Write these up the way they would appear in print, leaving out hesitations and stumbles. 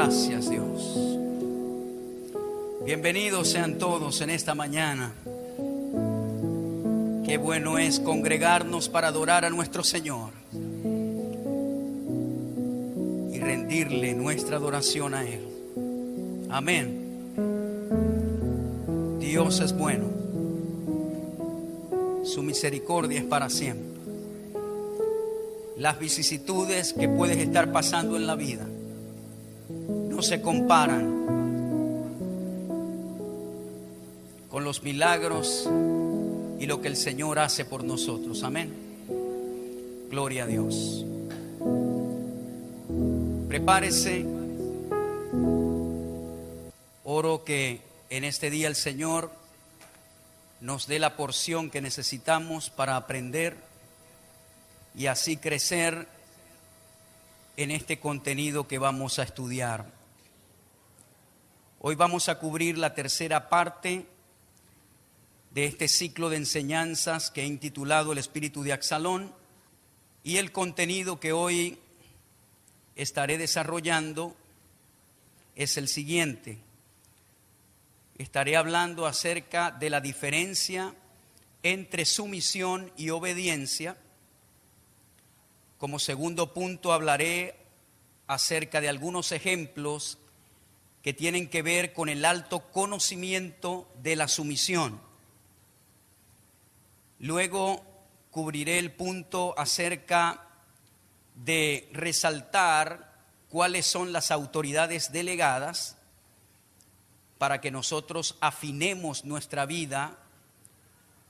Gracias, Dios. Bienvenidos sean todos en esta mañana. Qué bueno es congregarnos para adorar a nuestro Señor y rendirle nuestra adoración a Él. Amén. Dios es bueno. Su misericordia es para siempre. Las vicisitudes que puedes estar pasando en la vida no se comparan con los milagros y lo que el Señor hace por nosotros. Amén. Gloria a Dios. Prepárese. Oro que en este día el Señor nos dé la porción que necesitamos para aprender y así crecer en este contenido que vamos a estudiar. Hoy vamos a cubrir la tercera parte de este ciclo de enseñanzas que he intitulado El Espíritu de Absalón, y el contenido que hoy estaré desarrollando es el siguiente. Estaré hablando acerca de la diferencia entre sumisión y obediencia. Como segundo punto hablaré acerca de algunos ejemplos que tienen que ver con el alto conocimiento de la sumisión. Luego cubriré el punto acerca de resaltar cuáles son las autoridades delegadas para que nosotros afinemos nuestra vida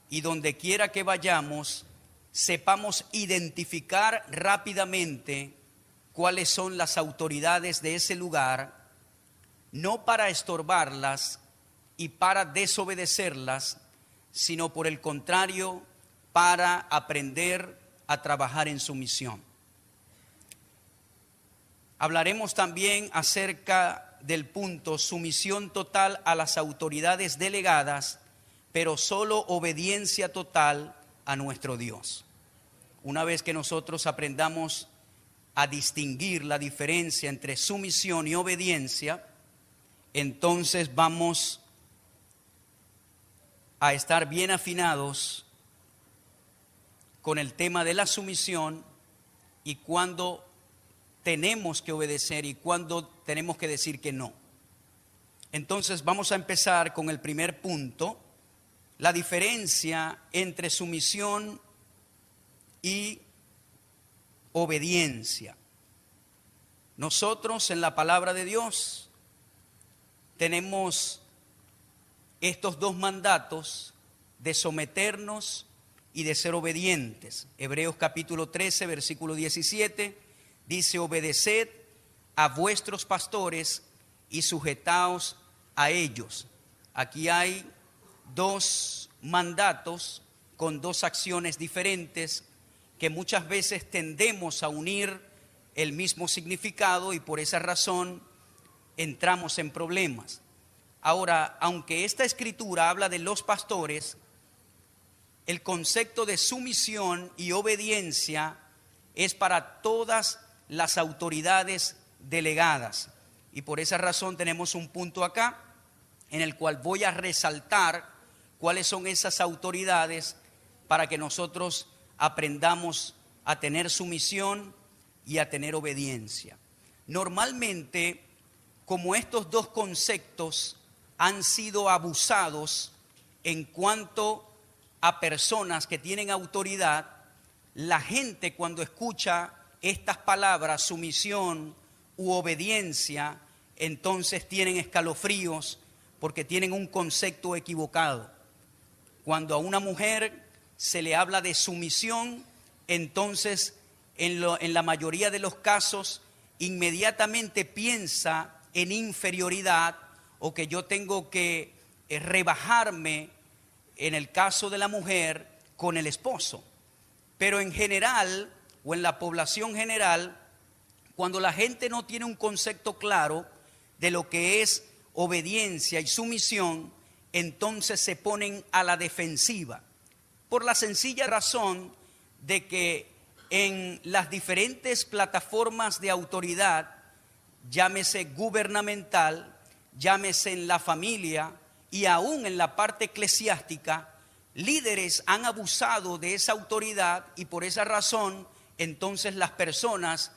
y donde quiera que vayamos sepamos identificar rápidamente cuáles son las autoridades de ese lugar, no para estorbarlas y para desobedecerlas, sino por el contrario, para aprender a trabajar en sumisión. Hablaremos también acerca del punto sumisión total a las autoridades delegadas, pero solo obediencia total a nuestro Dios. Una vez que nosotros aprendamos a distinguir la diferencia entre sumisión y obediencia, entonces vamos a estar bien afinados con el tema de la sumisión y cuándo tenemos que obedecer y cuándo tenemos que decir que no. Entonces vamos a empezar con el primer punto, la diferencia entre sumisión y obediencia. Nosotros en la palabra de Dios tenemos estos dos mandatos de someternos y de ser obedientes. Hebreos capítulo 13, versículo 17, dice: obedeced a vuestros pastores y sujetaos a ellos. Aquí hay dos mandatos con dos acciones diferentes que muchas veces tendemos a unir el mismo significado y por esa razón entramos en problemas. Ahora, aunque esta escritura habla de los pastores, el concepto de sumisión y obediencia es para todas las autoridades delegadas. Y por esa razón tenemos un punto acá en el cual voy a resaltar cuáles son esas autoridades para que nosotros aprendamos a tener sumisión y a tener obediencia. Normalmente, como estos dos conceptos han sido abusados en cuanto a personas que tienen autoridad, la gente cuando escucha estas palabras, sumisión u obediencia, entonces tienen escalofríos porque tienen un concepto equivocado. Cuando a una mujer se le habla de sumisión, entonces en la mayoría de los casos inmediatamente piensa en inferioridad o que yo tengo que rebajarme, en el caso de la mujer, con el esposo. Pero en general, o en la población general, cuando la gente no tiene un concepto claro de lo que es obediencia y sumisión, entonces se ponen a la defensiva. Por la sencilla razón de que en las diferentes plataformas de autoridad llámese gubernamental, llámese en la familia y aún en la parte eclesiástica, líderes han abusado de esa autoridad y por esa razón entonces las personas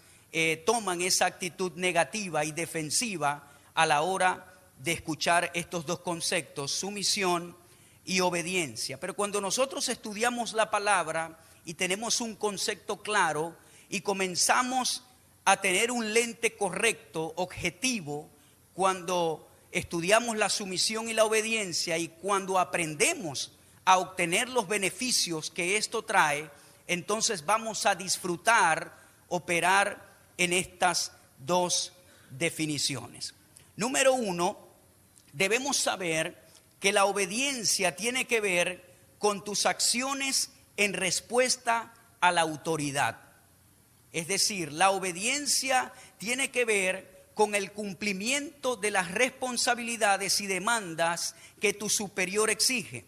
toman esa actitud negativa y defensiva a la hora de escuchar estos dos conceptos, sumisión y obediencia. Pero cuando nosotros estudiamos la palabra y tenemos un concepto claro y comenzamos a tener un lente correcto, objetivo, cuando estudiamos la sumisión y la obediencia y cuando aprendemos a obtener los beneficios que esto trae, entonces vamos a disfrutar, operar en estas dos definiciones. Número uno, debemos saber que la obediencia tiene que ver con tus acciones en respuesta a la autoridad. Es decir, la obediencia tiene que ver con el cumplimiento de las responsabilidades y demandas que tu superior exige.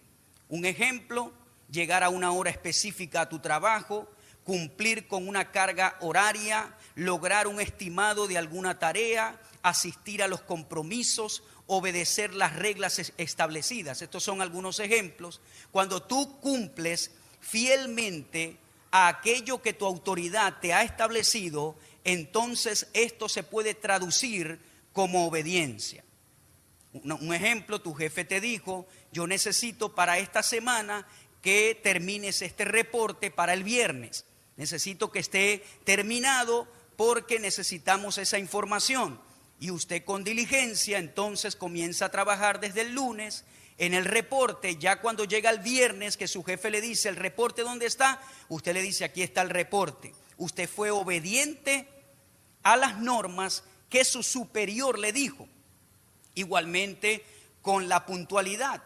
Un ejemplo, llegar a una hora específica a tu trabajo, cumplir con una carga horaria, lograr un estimado de alguna tarea, asistir a los compromisos, obedecer las reglas establecidas. Estos son algunos ejemplos. Cuando tú cumples fielmente a aquello que tu autoridad te ha establecido, entonces esto se puede traducir como obediencia. Un ejemplo, tu jefe te dijo, yo necesito para esta semana que termines este reporte para el viernes. Necesito que esté terminado porque necesitamos esa información. Y usted con diligencia entonces comienza a trabajar desde el lunes en el reporte. Ya cuando llega el viernes que su jefe le dice, ¿el reporte dónde está? Usted le dice, aquí está el reporte. Usted fue obediente a las normas que su superior le dijo. Igualmente con la puntualidad.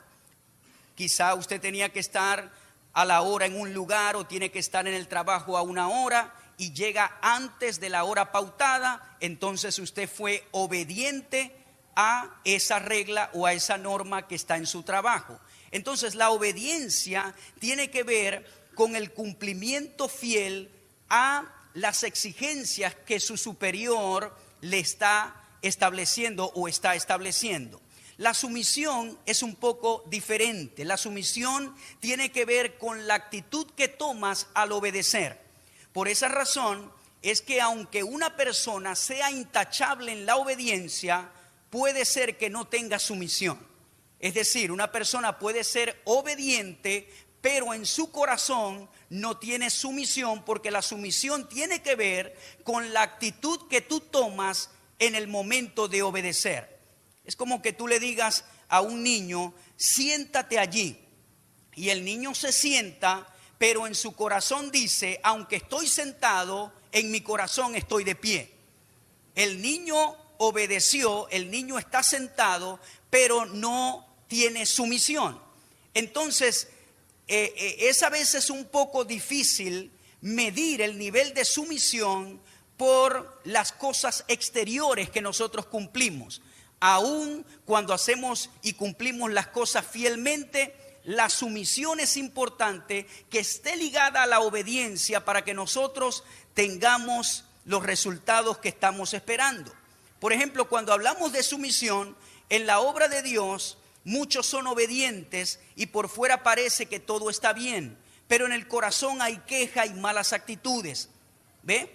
Quizá usted tenía que estar a la hora en un lugar o tiene que estar en el trabajo a una hora y llega antes de la hora pautada, entonces usted fue obediente a esa regla o a esa norma que está en su trabajo. Entonces la obediencia tiene que ver con el cumplimiento fiel a las exigencias que su superior le está estableciendo o está estableciendo. La sumisión es un poco diferente. La sumisión tiene que ver con la actitud que tomas al obedecer. Por esa razón es que aunque una persona sea intachable en la obediencia, puede ser que no tenga sumisión. Es decir, una persona puede ser obediente, pero en su corazón no tiene sumisión, porque la sumisión tiene que ver con la actitud que tú tomas en el momento de obedecer. Es como que tú le digas a un niño, siéntate allí, y el niño se sienta, pero en su corazón dice, aunque estoy sentado, en mi corazón estoy de pie. El niño obedeció, el niño está sentado, pero no tiene sumisión. Entonces, es a veces un poco difícil medir el nivel de sumisión por las cosas exteriores que nosotros cumplimos. Aún cuando hacemos y cumplimos las cosas fielmente, la sumisión es importante que esté ligada a la obediencia para que nosotros tengamos los resultados que estamos esperando. Por ejemplo, cuando hablamos de sumisión, en la obra de Dios, muchos son obedientes y por fuera parece que todo está bien, pero en el corazón hay queja y malas actitudes. ¿Ve?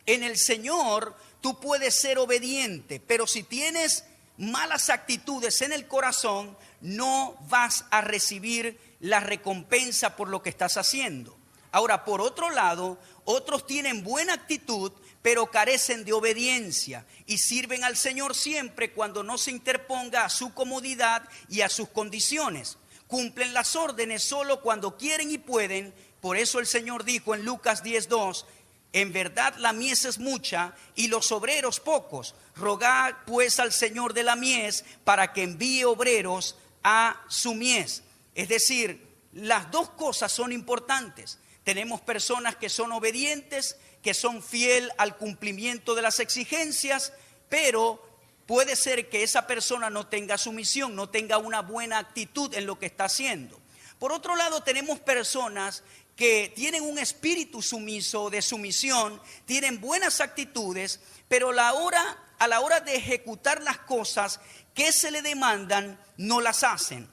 En el Señor tú puedes ser obediente, pero si tienes malas actitudes en el corazón, no vas a recibir la recompensa por lo que estás haciendo. Ahora, por otro lado, otros tienen buena actitud, pero carecen de obediencia y sirven al Señor siempre cuando no se interponga a su comodidad y a sus condiciones. Cumplen las órdenes solo cuando quieren y pueden. Por eso el Señor dijo en Lucas 10:2, en verdad la mies es mucha y los obreros pocos. Rogad pues al Señor de la mies para que envíe obreros a su mies. Es decir, las dos cosas son importantes. Tenemos personas que son obedientes, que son fiel al cumplimiento de las exigencias, pero puede ser que esa persona no tenga sumisión, no tenga una buena actitud en lo que está haciendo. Por otro lado, tenemos personas que tienen un espíritu sumiso, de sumisión, tienen buenas actitudes, pero a la hora de ejecutar las cosas que se le demandan, no las hacen.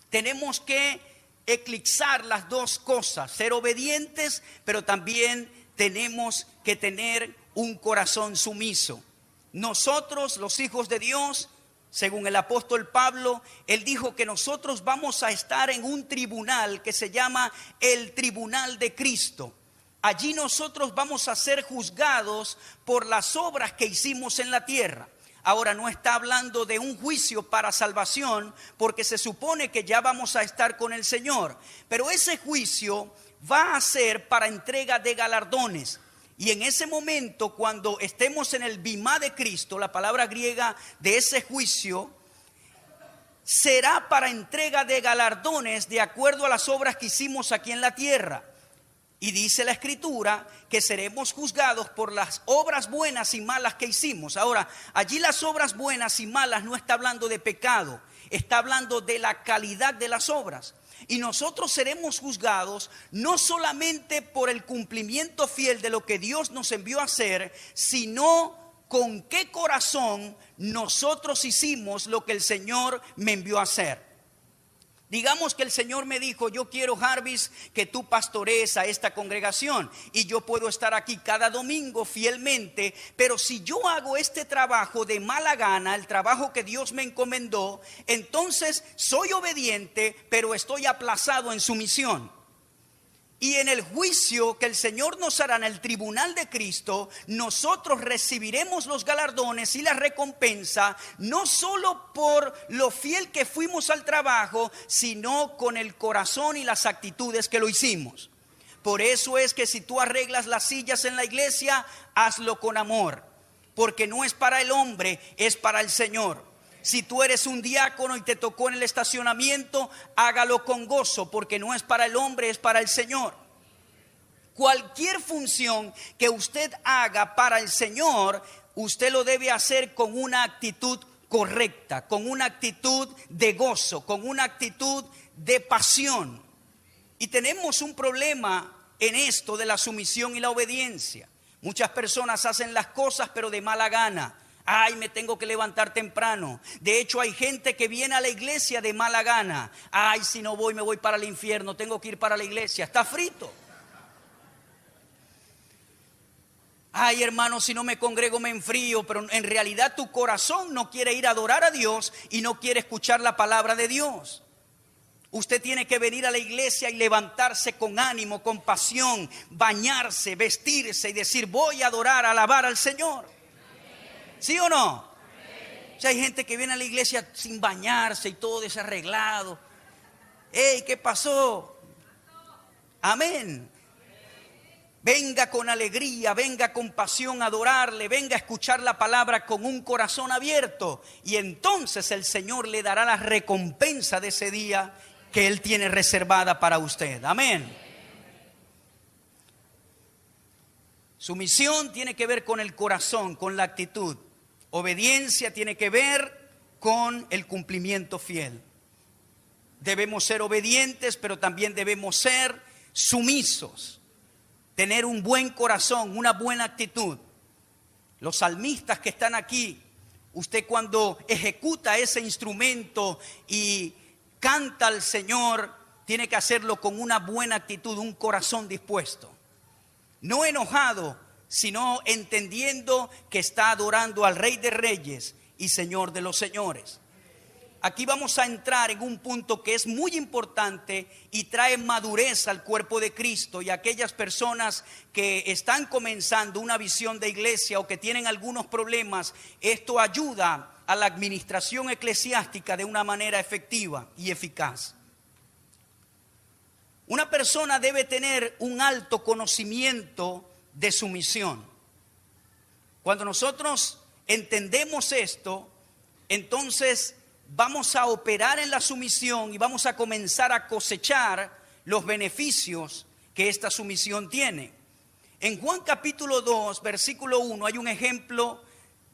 Tenemos que eclipsar las dos cosas, ser obedientes, pero también tenemos que tener un corazón sumiso. Nosotros, los hijos de Dios, según el apóstol Pablo, él dijo que nosotros vamos a estar en un tribunal que se llama el tribunal de Cristo. Allí nosotros vamos a ser juzgados por las obras que hicimos en la tierra. Ahora no está hablando de un juicio para salvación, porque se supone que ya vamos a estar con el Señor. Pero ese juicio va a ser para entrega de galardones. Y en ese momento, cuando estemos en el bimá de Cristo, la palabra griega de ese juicio, será para entrega de galardones de acuerdo a las obras que hicimos aquí en la tierra. Y dice la Escritura que seremos juzgados por las obras buenas y malas que hicimos. Ahora, allí las obras buenas y malas no está hablando de pecado, está hablando de la calidad de las obras. Y nosotros seremos juzgados no solamente por el cumplimiento fiel de lo que Dios nos envió a hacer, sino con qué corazón nosotros hicimos lo que el Señor me envió a hacer. Digamos que el Señor me dijo: yo quiero, Jarvis, que tú pastorees a esta congregación, y yo puedo estar aquí cada domingo fielmente, pero si yo hago este trabajo de mala gana, el trabajo que Dios me encomendó, entonces soy obediente, pero estoy aplazado en su misión. Y en el juicio que el Señor nos hará en el tribunal de Cristo, nosotros recibiremos los galardones y la recompensa, no solo por lo fiel que fuimos al trabajo, sino con el corazón y las actitudes que lo hicimos. Por eso es que si tú arreglas las sillas en la iglesia, hazlo con amor, porque no es para el hombre, es para el Señor. Si tú eres un diácono y te tocó en el estacionamiento, hágalo con gozo, porque no es para el hombre, es para el Señor. Cualquier función que usted haga para el Señor, usted lo debe hacer con una actitud correcta, con una actitud de gozo, con una actitud de pasión. Y tenemos un problema en esto de la sumisión y la obediencia. Muchas personas hacen las cosas pero de mala gana. Ay, me tengo que levantar temprano. De hecho, hay gente que viene a la iglesia de mala gana. Ay, si no voy, me voy para el infierno. Tengo que ir para la iglesia. Está frito. Ay, hermano, si no me congrego me enfrío. Pero en realidad tu corazón no quiere ir a adorar a Dios y no quiere escuchar la palabra de Dios. Usted tiene que venir a la iglesia y levantarse con ánimo, con pasión, bañarse, vestirse y decir: voy a adorar, a alabar al Señor. ¿Sí o no? O sea, hay gente que viene a la iglesia sin bañarse y todo desarreglado. ¡Ey! ¿Qué pasó? Amén. Venga con alegría, venga con pasión a adorarle, venga a escuchar la palabra con un corazón abierto. Y entonces el Señor le dará la recompensa de ese día que Él tiene reservada para usted. Amén. Su misión tiene que ver con el corazón, con la actitud. Obediencia tiene que ver con el cumplimiento fiel. Debemos ser obedientes, pero también debemos ser sumisos. Tener un buen corazón, una buena actitud. Los salmistas que están aquí, usted cuando ejecuta ese instrumento y canta al Señor, tiene que hacerlo con una buena actitud, un corazón dispuesto. No enojado, sino entendiendo que está adorando al Rey de Reyes y Señor de los Señores. Aquí vamos a entrar en un punto que es muy importante y trae madurez al cuerpo de Cristo, y a aquellas personas que están comenzando una visión de iglesia o que tienen algunos problemas. Esto ayuda a la administración eclesiástica de una manera efectiva y eficaz. Una persona debe tener un alto conocimiento de su misión. Cuando nosotros entendemos esto, entonces vamos a operar en la sumisión y vamos a comenzar a cosechar los beneficios que esta sumisión tiene. En Juan capítulo 2, versículo 1, hay un ejemplo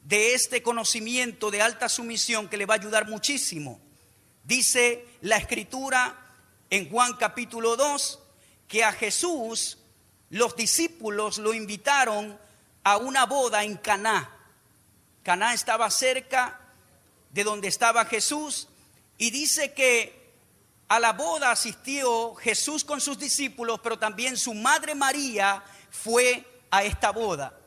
de este conocimiento de alta sumisión que le va a ayudar muchísimo. Dice la Escritura en Juan capítulo 2 que a Jesús los discípulos lo invitaron a una boda en Caná. Caná estaba cerca de donde estaba Jesús, y dice que a la boda asistió Jesús con sus discípulos, pero también su madre María fue a esta boda.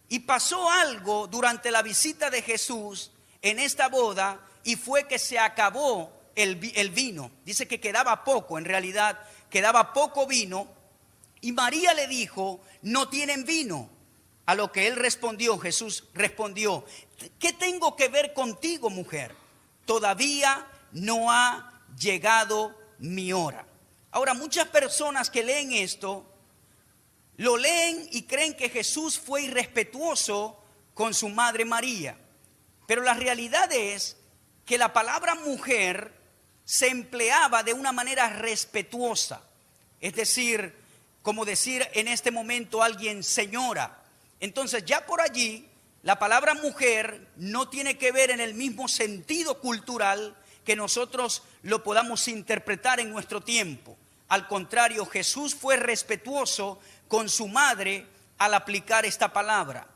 Y pasó algo durante la visita de Jesús en esta boda, y fue que se acabó el vino. Dice que quedaba poco, en realidad quedaba poco vino, y María le dijo: no tienen vino. A lo que él respondió, Jesús respondió: ¿qué tengo que ver contigo, mujer? Todavía no ha llegado mi hora. Ahora, muchas personas que leen esto, lo leen y creen que Jesús fue irrespetuoso con su madre María. Pero la realidad es que la palabra mujer se empleaba de una manera respetuosa. Es decir, como decir en este momento a alguien señora. Entonces ya por allí la palabra mujer no tiene que ver en el mismo sentido cultural que nosotros lo podamos interpretar en nuestro tiempo. Al contrario, Jesús fue respetuoso con su madre al aplicar esta palabra.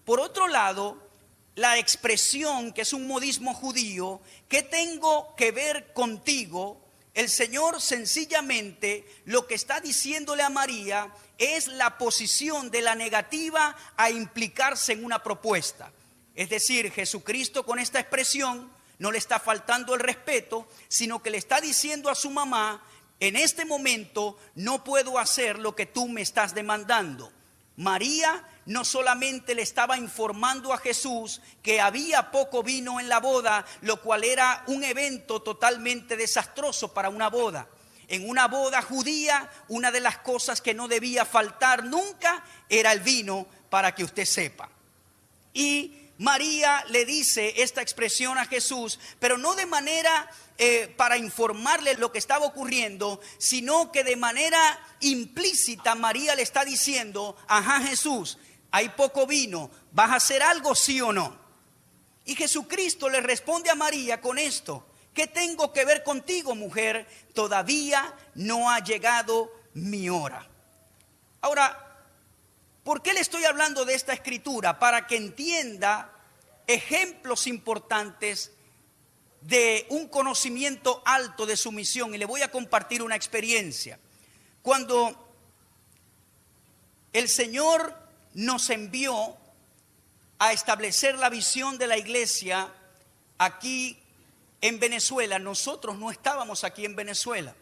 Por otro lado, la expresión, que es un modismo judío, ¿qué tengo que ver contigo? El Señor sencillamente lo que está diciéndole a María es la posición de la negativa a implicarse en una propuesta. Es decir, Jesucristo con esta expresión no le está faltando el respeto, sino que le está diciendo a su mamá: en este momento no puedo hacer lo que tú me estás demandando. María no solamente le estaba informando a Jesús que había poco vino en la boda, lo cual era un evento totalmente desastroso para una boda. En una boda judía, una de las cosas que no debía faltar nunca era el vino, para que usted sepa. Y María le dice esta expresión a Jesús, pero no de manera para informarle lo que estaba ocurriendo, sino que de manera implícita María le está diciendo: ajá, Jesús, hay poco vino, ¿vas a hacer algo, sí o no? Y Jesucristo le responde a María con esto: ¿qué tengo que ver contigo, mujer? Todavía no ha llegado mi hora. Ahora, ¿por qué le estoy hablando de esta escritura? Para que entienda ejemplos importantes de un conocimiento alto de su misión. Y le voy a compartir una experiencia. Cuando el Señor nos envió a establecer la visión de la iglesia aquí en Venezuela, nosotros no estábamos aquí en Venezuela.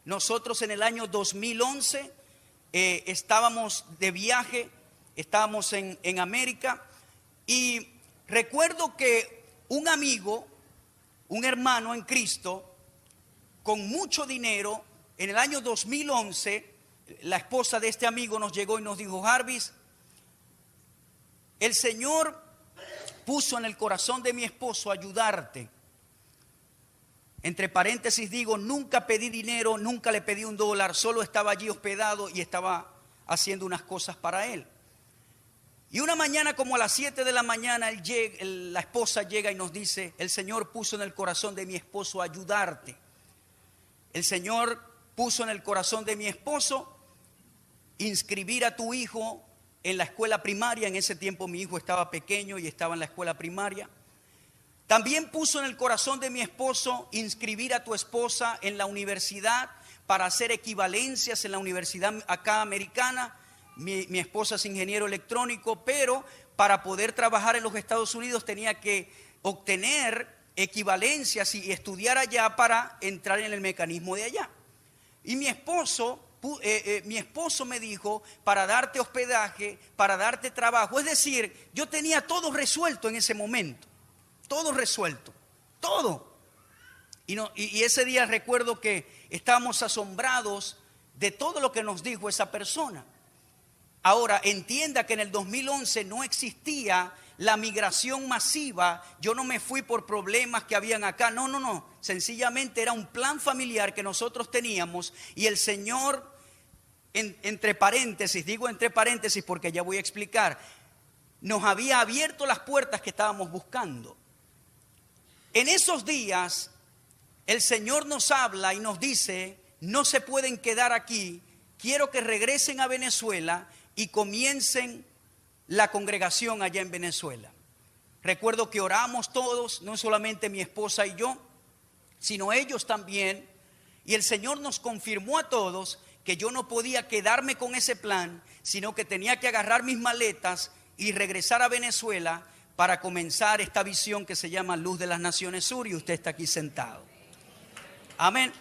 Nosotros en el año 2011 estábamos de viaje, estábamos en América, y recuerdo que un amigo, un hermano en Cristo, con mucho dinero, en el año 2011, la esposa de este amigo nos llegó y nos dijo: Jarvis, el Señor puso en el corazón de mi esposo ayudarte. Entre paréntesis digo, nunca pedí dinero, nunca le pedí $1, solo estaba allí hospedado y estaba haciendo unas cosas para él. Y una mañana, como a las 7 de la mañana, la esposa llega y nos dice: el Señor puso en el corazón de mi esposo ayudarte. El Señor puso en el corazón de mi esposo inscribir a tu hijo en la escuela primaria. En ese tiempo mi hijo estaba pequeño y estaba en la escuela primaria. También puso en el corazón de mi esposo inscribir a tu esposa en la universidad para hacer equivalencias en la universidad acá americana. Mi esposa es ingeniero electrónico, pero para poder trabajar en los Estados Unidos tenía que obtener equivalencias y estudiar allá para entrar en el mecanismo de allá. Y mi esposo me dijo: para darte hospedaje, para darte trabajo. Es decir, yo tenía todo resuelto en ese momento. Todo resuelto, todo. Y ese día recuerdo que estábamos asombrados de todo lo que nos dijo esa persona. Ahora, entienda que en el 2011 no existía la migración masiva. Yo no me fui por problemas que habían acá. No. Sencillamente era un plan familiar que nosotros teníamos, y el Señor, entre paréntesis, digo entre paréntesis porque ya voy a explicar, nos había abierto las puertas que estábamos buscando. En esos días el Señor nos habla y nos dice: no se pueden quedar aquí, quiero que regresen a Venezuela y comiencen la congregación allá en Venezuela. Recuerdo que oramos todos, no solamente mi esposa y yo, sino ellos también. Y el Señor nos confirmó a todos que yo no podía quedarme con ese plan, sino que tenía que agarrar mis maletas y regresar a Venezuela para comenzar esta visión que se llama Luz de las Naciones Sur, y usted está aquí sentado. Amén.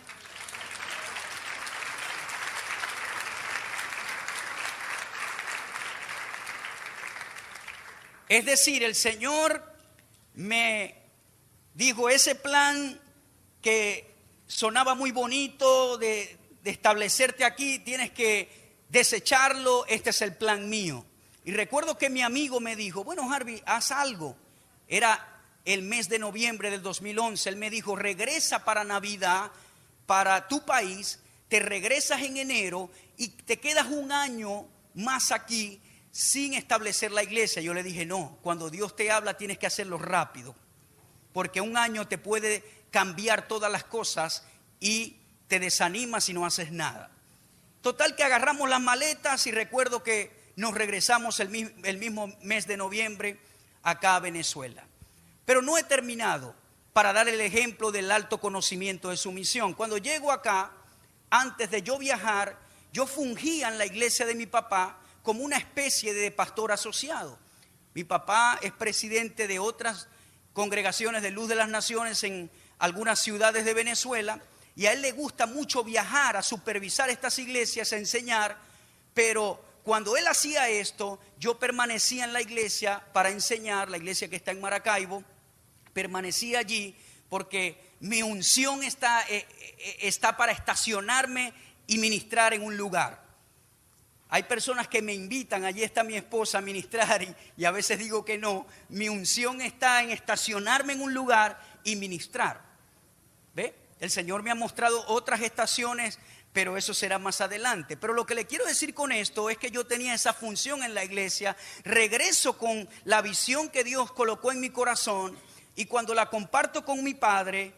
Es decir, el Señor me dijo, ese plan que sonaba muy bonito de establecerte aquí, tienes que desecharlo, este es el plan mío. Y recuerdo que mi amigo me dijo, bueno, Harvey, haz algo. Era el mes de noviembre del 2011, él me dijo, regresa para Navidad, para tu país, te regresas en enero y te quedas un año más aquí sin establecer la iglesia. Yo le dije, no, cuando Dios te habla tienes que hacerlo rápido, porque un año te puede cambiar todas las cosas y te desanimas si no haces nada. Total que agarramos las maletas y recuerdo que nos regresamos el mismo mes de noviembre acá a Venezuela. Pero no he terminado para dar el ejemplo del alto conocimiento de su misión. Cuando llego acá, antes de yo viajar, yo fungía en la iglesia de mi papá como una especie de pastor asociado. Mi papá es presidente de otras congregaciones de Luz de las Naciones en algunas ciudades de Venezuela, y a él le gusta mucho viajar a supervisar estas iglesias, a enseñar, pero cuando él hacía esto, yo permanecía en la iglesia para enseñar, la iglesia que está en Maracaibo, permanecía allí porque mi unción está para estacionarme y ministrar en un lugar. Hay personas que me invitan, allí está mi esposa, a ministrar y a veces digo que no. Mi unción está en estacionarme en un lugar y ministrar. ¿Ve? El Señor me ha mostrado otras estaciones, pero eso será más adelante. Pero lo que le quiero decir con esto es que yo tenía esa función en la iglesia, regreso con la visión que Dios colocó en mi corazón y cuando la comparto con mi padre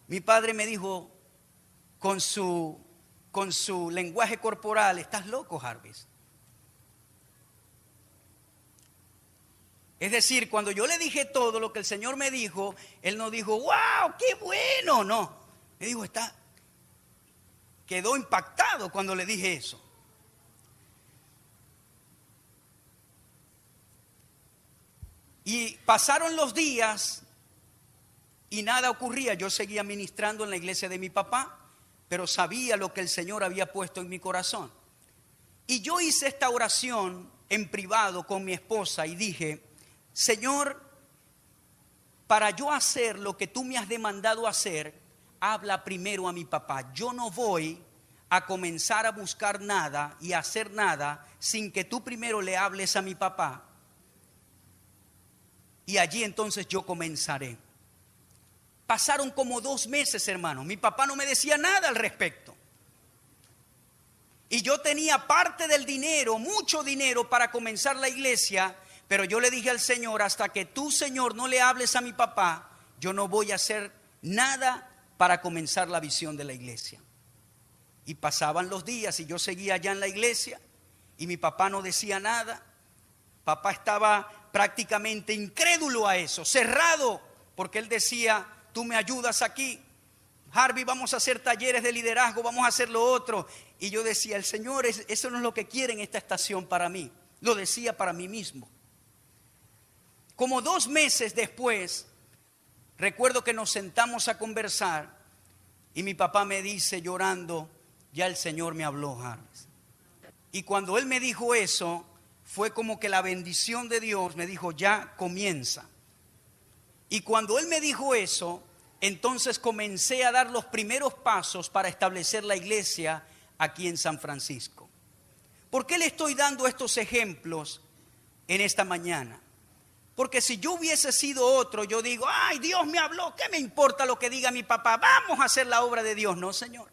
me dijo con su lenguaje corporal, ¿estás loco, Jarvis? Es decir, cuando yo le dije todo lo que el Señor me dijo, él no dijo, wow, qué bueno, no. Me dijo, quedó impactado cuando le dije eso. Y pasaron los días y nada ocurría. Yo seguía ministrando en la iglesia de mi papá, pero sabía lo que el Señor había puesto en mi corazón. Y yo hice esta oración en privado con mi esposa y dije, Señor, para yo hacer lo que tú me has demandado hacer, habla primero a mi papá. Yo no voy a comenzar a buscar nada y a hacer nada sin que tú primero le hables a mi papá. Y allí entonces yo comenzaré. Pasaron como 2 meses, hermano. Mi papá no me decía nada al respecto. Y yo tenía parte del dinero, mucho dinero para comenzar la iglesia, pero yo le dije al Señor, hasta que tú, Señor, no le hables a mi papá, yo no voy a hacer nada para comenzar la visión de la iglesia. Y pasaban los días y yo seguía allá en la iglesia y mi papá no decía nada. Papá estaba prácticamente incrédulo a eso, cerrado, porque él decía, tú me ayudas aquí, Harvey, vamos a hacer talleres de liderazgo, vamos a hacer lo otro. Y yo decía, el Señor, eso no es lo que quiere en esta estación para mí. Lo decía para mí mismo. Como 2 meses después, recuerdo que nos sentamos a conversar y mi papá me dice llorando, ya el Señor me habló, Harvey. Y cuando él me dijo eso, fue como que la bendición de Dios me dijo, ya comienza. Y cuando él me dijo eso, entonces comencé a dar los primeros pasos para establecer la iglesia aquí en San Francisco. ¿Por qué le estoy dando estos ejemplos en esta mañana? Porque si yo hubiese sido otro, yo digo, ay, Dios me habló, ¿qué me importa lo que diga mi papá? Vamos a hacer la obra de Dios. No, Señor.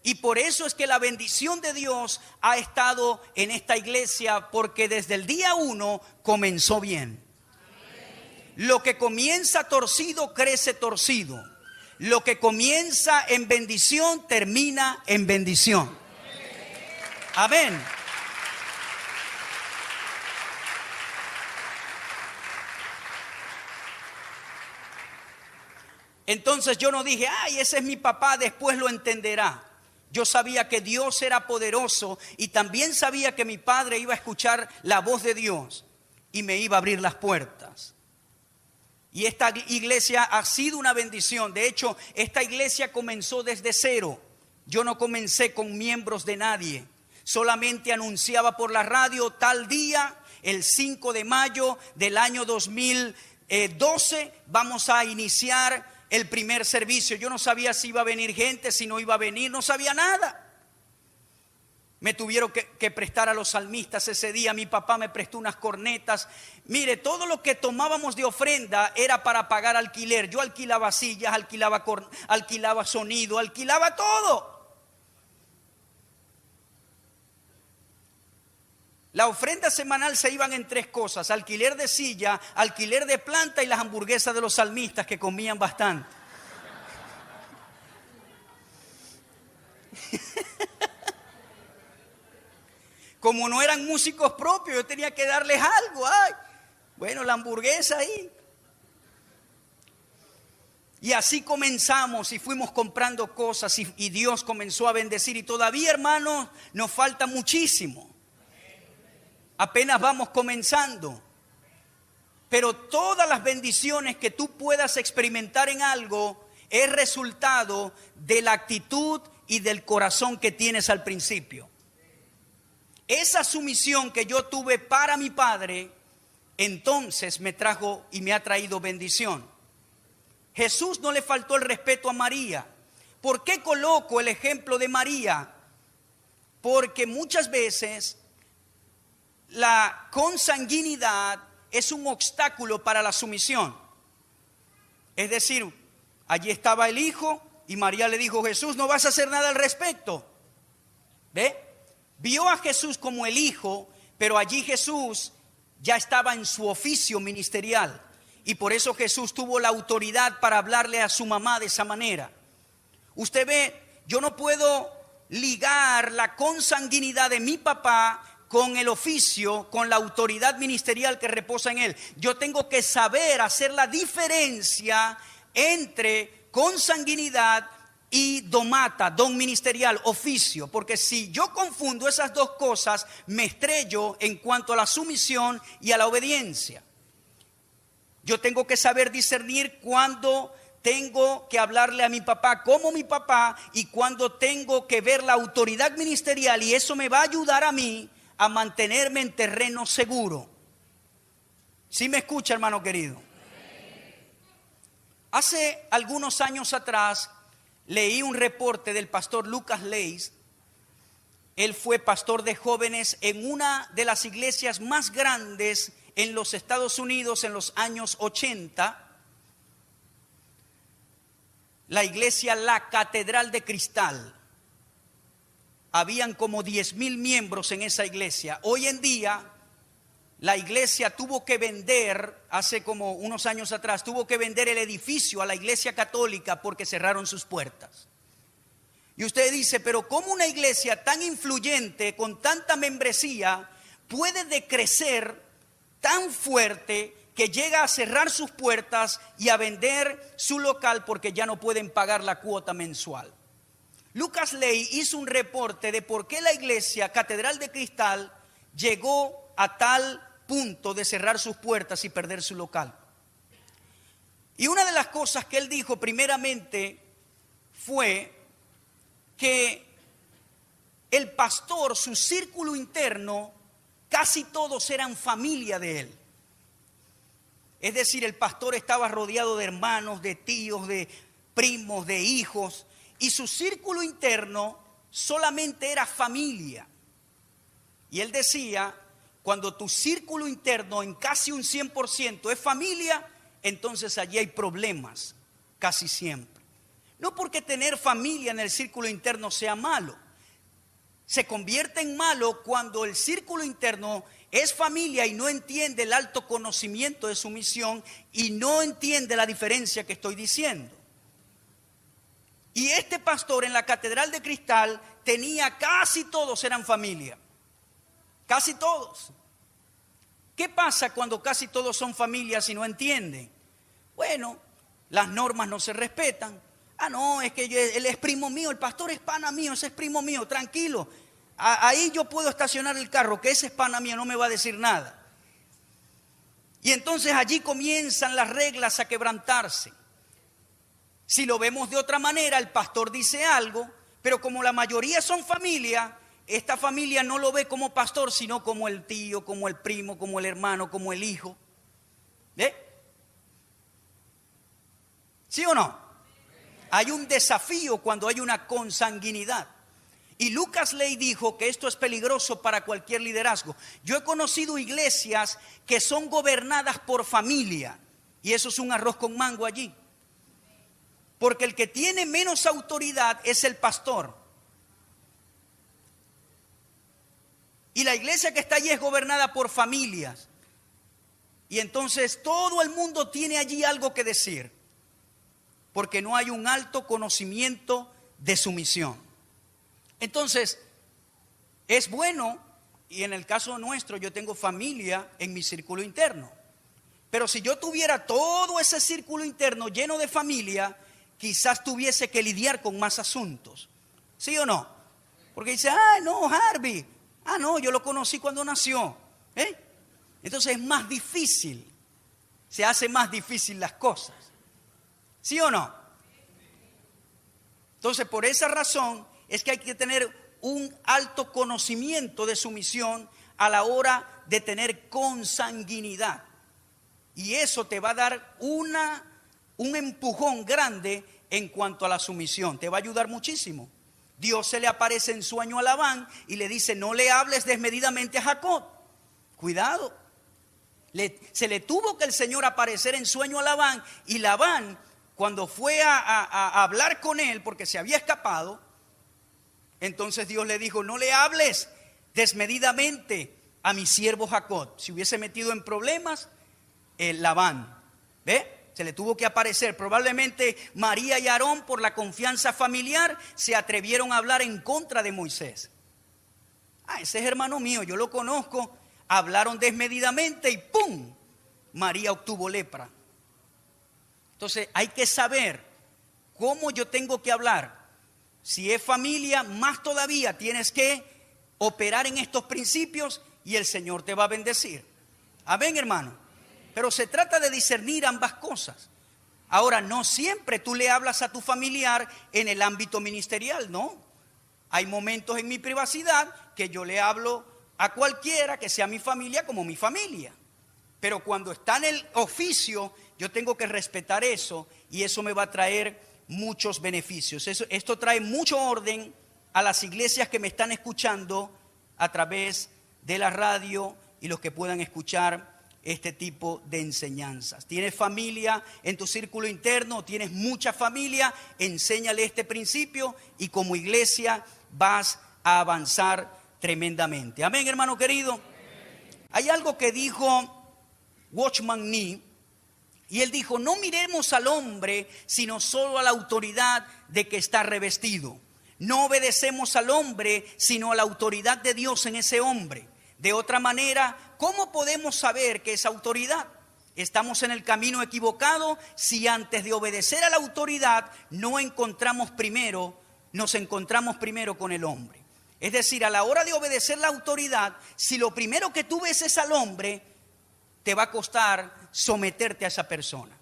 Y por eso es que la bendición de Dios ha estado en esta iglesia, porque desde el día 1 comenzó bien. Lo que comienza torcido, crece torcido. Lo que comienza en bendición termina en bendición. Amén. Entonces yo no dije, ay, ese es mi papá, después lo entenderá. Yo sabía que Dios era poderoso y también sabía que mi padre iba a escuchar la voz de Dios y me iba a abrir las puertas. Y esta iglesia ha sido una bendición. De hecho, esta iglesia comenzó desde cero. Yo no comencé con miembros de nadie. Solamente anunciaba por la radio tal día, el 5 de mayo del año 2012, vamos a iniciar el primer servicio. Yo no sabía si iba a venir gente, si no iba a venir, no sabía nada. Me tuvieron que prestar a los salmistas ese día. Mi papá me prestó unas cornetas. Mire, todo lo que tomábamos de ofrenda era para pagar alquiler. Yo alquilaba sillas, alquilaba sonido, alquilaba todo. La ofrenda semanal se iban en 3 cosas: alquiler de silla, alquiler de planta y las hamburguesas de los salmistas, que comían bastante. Como no eran músicos propios, yo tenía que darles algo. Ay, bueno, la hamburguesa ahí. Y así comenzamos y fuimos comprando cosas y Dios comenzó a bendecir. Y todavía, hermanos, nos falta muchísimo. Apenas vamos comenzando. Pero todas las bendiciones que tú puedas experimentar en algo es resultado de la actitud y del corazón que tienes al principio. Esa sumisión que yo tuve para mi padre, entonces me trajo y me ha traído bendición. Jesús no le faltó el respeto a María. ¿Por qué coloco el ejemplo de María? Porque muchas veces la consanguinidad es un obstáculo para la sumisión. Es decir, allí estaba el hijo y María le dijo: Jesús, no vas a hacer nada al respecto. ¿Ve? Vio a Jesús como el hijo, pero allí Jesús ya estaba en su oficio ministerial. Y por eso Jesús tuvo la autoridad para hablarle a su mamá de esa manera. Usted ve, yo no puedo ligar la consanguinidad de mi papá con el oficio, con la autoridad ministerial que reposa en él. Yo tengo que saber hacer la diferencia entre consanguinidad y domata, don ministerial, oficio. Porque si yo confundo esas dos cosas, me estrello en cuanto a la sumisión y a la obediencia. Yo tengo que saber discernir cuándo tengo que hablarle a mi papá como mi papá y cuándo tengo que ver la autoridad ministerial, y eso me va a ayudar a mí a mantenerme en terreno seguro. ¿Sí me escucha, hermano querido? Hace algunos años atrás leí un reporte del pastor Lucas Leis. Él fue pastor de jóvenes en una de las iglesias más grandes en los Estados Unidos en los años 80. La iglesia La Catedral de Cristal. Habían como 10,000 miembros en esa iglesia. Hoy en día la iglesia tuvo que vender, hace como unos años atrás, tuvo que vender el edificio a la iglesia católica porque cerraron sus puertas. Y usted dice, pero ¿cómo una iglesia tan influyente, con tanta membresía, puede decrecer tan fuerte que llega a cerrar sus puertas y a vender su local porque ya no pueden pagar la cuota mensual? Lucas Leis hizo un reporte de por qué la iglesia Catedral de Cristal llegó a tal punto de cerrar sus puertas y perder su local. Y una de las cosas que él dijo primeramente fue que el pastor, su círculo interno, casi todos eran familia de él. Es decir, el pastor estaba rodeado de hermanos, de tíos, de primos, de hijos, y su círculo interno solamente era familia. Y él decía, cuando tu círculo interno en casi un 100% es familia, entonces allí hay problemas, casi siempre. No porque tener familia en el círculo interno sea malo. Se convierte en malo cuando el círculo interno es familia y no entiende el alto conocimiento de su misión y no entiende la diferencia que estoy diciendo. Y este pastor en la Catedral de Cristal tenía, casi todos eran familia. Casi todos. ¿Qué pasa cuando casi todos son familias y no entienden? Bueno, las normas no se respetan. Ah, no, es que él es primo mío, el pastor es pana mío, ese es primo mío, tranquilo. Ahí yo puedo estacionar el carro, que ese es pana mío, no me va a decir nada. Y entonces allí comienzan las reglas a quebrantarse. Si lo vemos de otra manera, el pastor dice algo, pero como la mayoría son familia, esta familia no lo ve como pastor, sino como el tío, como el primo, como el hermano, como el hijo. ¿Ve? ¿Sí o no? Hay un desafío cuando hay una consanguinidad. Y Lucas Ley dijo que esto es peligroso para cualquier liderazgo. Yo he conocido iglesias que son gobernadas por familia, y eso es un arroz con mango allí. Porque el que tiene menos autoridad es el pastor. Y la iglesia que está allí es gobernada por familias. Y entonces todo el mundo tiene allí algo que decir. Porque no hay un alto conocimiento de su misión. Entonces, es bueno, y en el caso nuestro yo tengo familia en mi círculo interno. Pero si yo tuviera todo ese círculo interno lleno de familia, quizás tuviese que lidiar con más asuntos. ¿Sí o no? Porque dice, no, Harvey. No, yo lo conocí cuando nació. Entonces es más difícil. Se hace más difícil las cosas. ¿Sí o no? Entonces, por esa razón es que hay que tener un alto conocimiento de su misión a la hora de tener consanguinidad. Y eso te va a dar un empujón grande en cuanto a la sumisión. Te va a ayudar muchísimo. Dios se le aparece en sueño a Labán y le dice, no le hables desmedidamente a Jacob. Cuidado. Se le tuvo que el Señor aparecer en sueño a Labán, y Labán, cuando fue a hablar con él porque se había escapado, entonces Dios le dijo, no le hables desmedidamente a mi siervo Jacob. Si hubiese metido en problemas, Labán, ¿ve? Se le tuvo que aparecer. Probablemente María y Aarón, por la confianza familiar, se atrevieron a hablar en contra de Moisés. Ese es hermano mío, yo lo conozco. Hablaron desmedidamente y ¡pum! María obtuvo lepra. Entonces hay que saber cómo yo tengo que hablar. Si es familia, más todavía tienes que operar en estos principios y el Señor te va a bendecir. Amén, hermano. Pero se trata de discernir ambas cosas. Ahora, no siempre tú le hablas a tu familiar en el ámbito ministerial, no. Hay momentos en mi privacidad que yo le hablo a cualquiera que sea mi familia como mi familia. Pero cuando está en el oficio, yo tengo que respetar eso, y eso me va a traer muchos beneficios. Esto trae mucho orden a las iglesias que me están escuchando a través de la radio y los que puedan escuchar este tipo de enseñanzas. ¿Tienes familia en tu círculo interno? ¿Tienes mucha familia? Enséñale este principio y como iglesia vas a avanzar tremendamente. Amén, hermano querido. Hay algo que dijo Watchman Nee, y él dijo, no miremos al hombre, sino solo a la autoridad de que está revestido. No obedecemos al hombre, sino a la autoridad de Dios en ese hombre. De otra manera, ¿cómo podemos saber que es autoridad? Estamos en el camino equivocado si antes de obedecer a la autoridad nos encontramos primero con el hombre. Es decir, a la hora de obedecer la autoridad, si lo primero que tú ves es al hombre, te va a costar someterte a esa persona.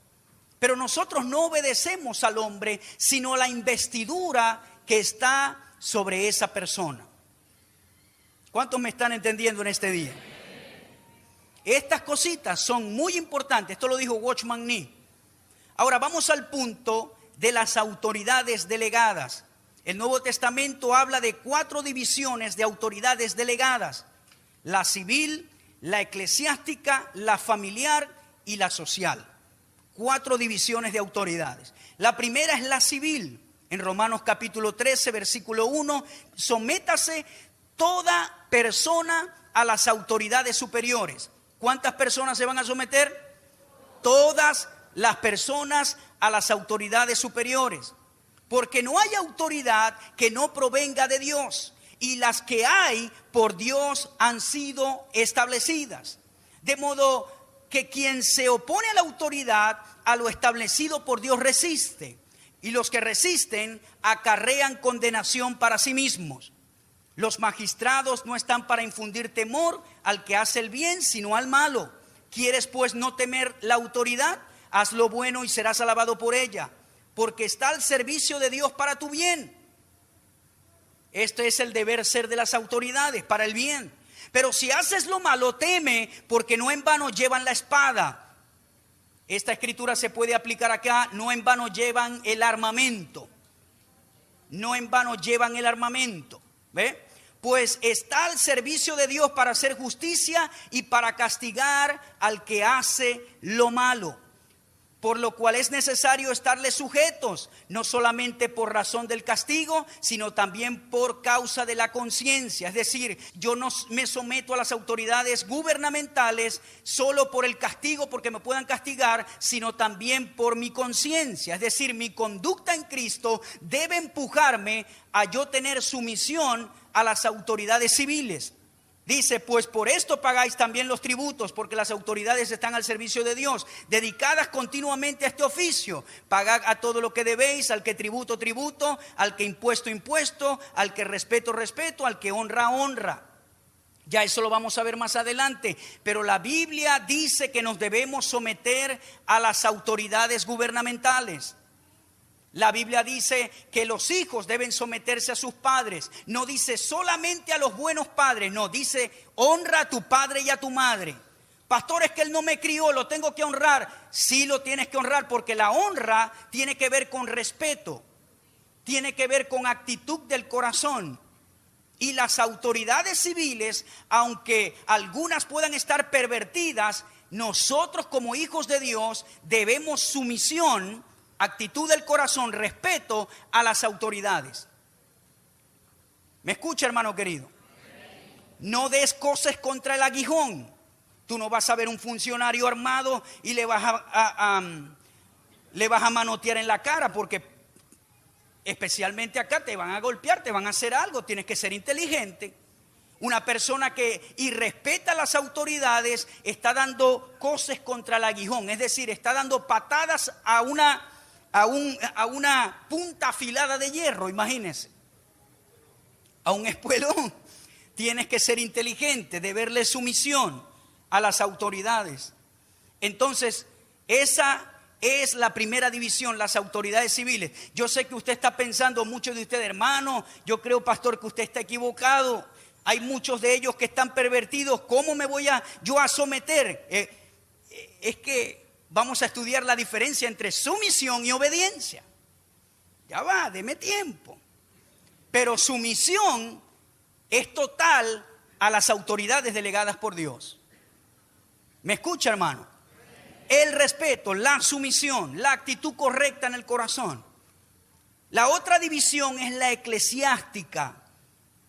Pero nosotros no obedecemos al hombre, sino a la investidura que está sobre esa persona. ¿Cuántos me están entendiendo en este día? Estas cositas son muy importantes. Esto lo dijo Watchman Nee. Ahora vamos al punto de las autoridades delegadas. El Nuevo Testamento habla de 4 divisiones de autoridades delegadas: la civil, la eclesiástica, la familiar y la social. 4 divisiones de autoridades. La primera es la civil. En Romanos capítulo 13, versículo 1, sométase toda persona a las autoridades superiores. ¿Cuántas personas se van a someter? Todas las personas a las autoridades superiores. porque no hay autoridad que no provenga de Dios, y las que hay por Dios han sido establecidas. De modo que quien se opone a la autoridad, a lo establecido por Dios resiste, y los que resisten acarrean condenación para sí mismos. Los magistrados no están para infundir temor al que hace el bien, sino al malo. ¿Quieres pues no temer la autoridad? Haz lo bueno y serás alabado por ella, porque está al servicio de Dios para tu bien. Este es el deber ser de las autoridades, para el bien. Pero si haces lo malo, teme, porque no en vano llevan la espada. Esta escritura se puede aplicar acá. No en vano llevan el armamento. No en vano llevan el armamento. ¿Ve? Pues está al servicio de Dios para hacer justicia y para castigar al que hace lo malo. Por lo cual es necesario estarles sujetos, no solamente por razón del castigo, sino también por causa de la conciencia. Es decir, yo no me someto a las autoridades gubernamentales solo por el castigo, porque me puedan castigar, sino también por mi conciencia. Es decir, mi conducta en Cristo debe empujarme a yo tener sumisión a las autoridades civiles. Dice, pues por esto pagáis también los tributos, porque las autoridades están al servicio de Dios, dedicadas continuamente a este oficio. Pagad a todo lo que debéis, al que tributo, tributo, al que impuesto, impuesto, al que respeto, respeto, al que honra, honra. Ya eso lo vamos a ver más adelante, pero la Biblia dice que nos debemos someter a las autoridades gubernamentales. La Biblia dice que los hijos deben someterse a sus padres. No dice solamente a los buenos padres, no, dice honra a tu padre y a tu madre. Pastor, es que él no me crió, lo tengo que honrar. Sí lo tienes que honrar, porque la honra tiene que ver con respeto, tiene que ver con actitud del corazón. Y las autoridades civiles, aunque algunas puedan estar pervertidas, nosotros como hijos de Dios debemos sumisión, actitud del corazón, respeto a las autoridades. ¿Me escucha, hermano querido? No des cosas contra el aguijón. Tú no vas a ver un funcionario armado y le vas a manotear en la cara, porque especialmente acá te van a golpear, te van a hacer algo. Tienes que ser inteligente. Una persona que irrespeta a las autoridades está dando cosas contra el aguijón, es decir, está dando patadas a una punta afilada de hierro, imagínense, a un espuelón. Tienes que ser inteligente, deberle sumisión a las autoridades. Entonces, esa es la primera división, las autoridades civiles. Yo sé que usted está pensando, muchos de ustedes, hermano, yo creo, pastor, que usted está equivocado. Hay muchos de ellos que están pervertidos. ¿Cómo me voy yo a someter? Es que vamos a estudiar la diferencia entre sumisión y obediencia. Ya va, deme tiempo. Pero sumisión es total a las autoridades delegadas por Dios. ¿Me escucha, hermano? El respeto, la sumisión, la actitud correcta en el corazón. La otra división es la eclesiástica.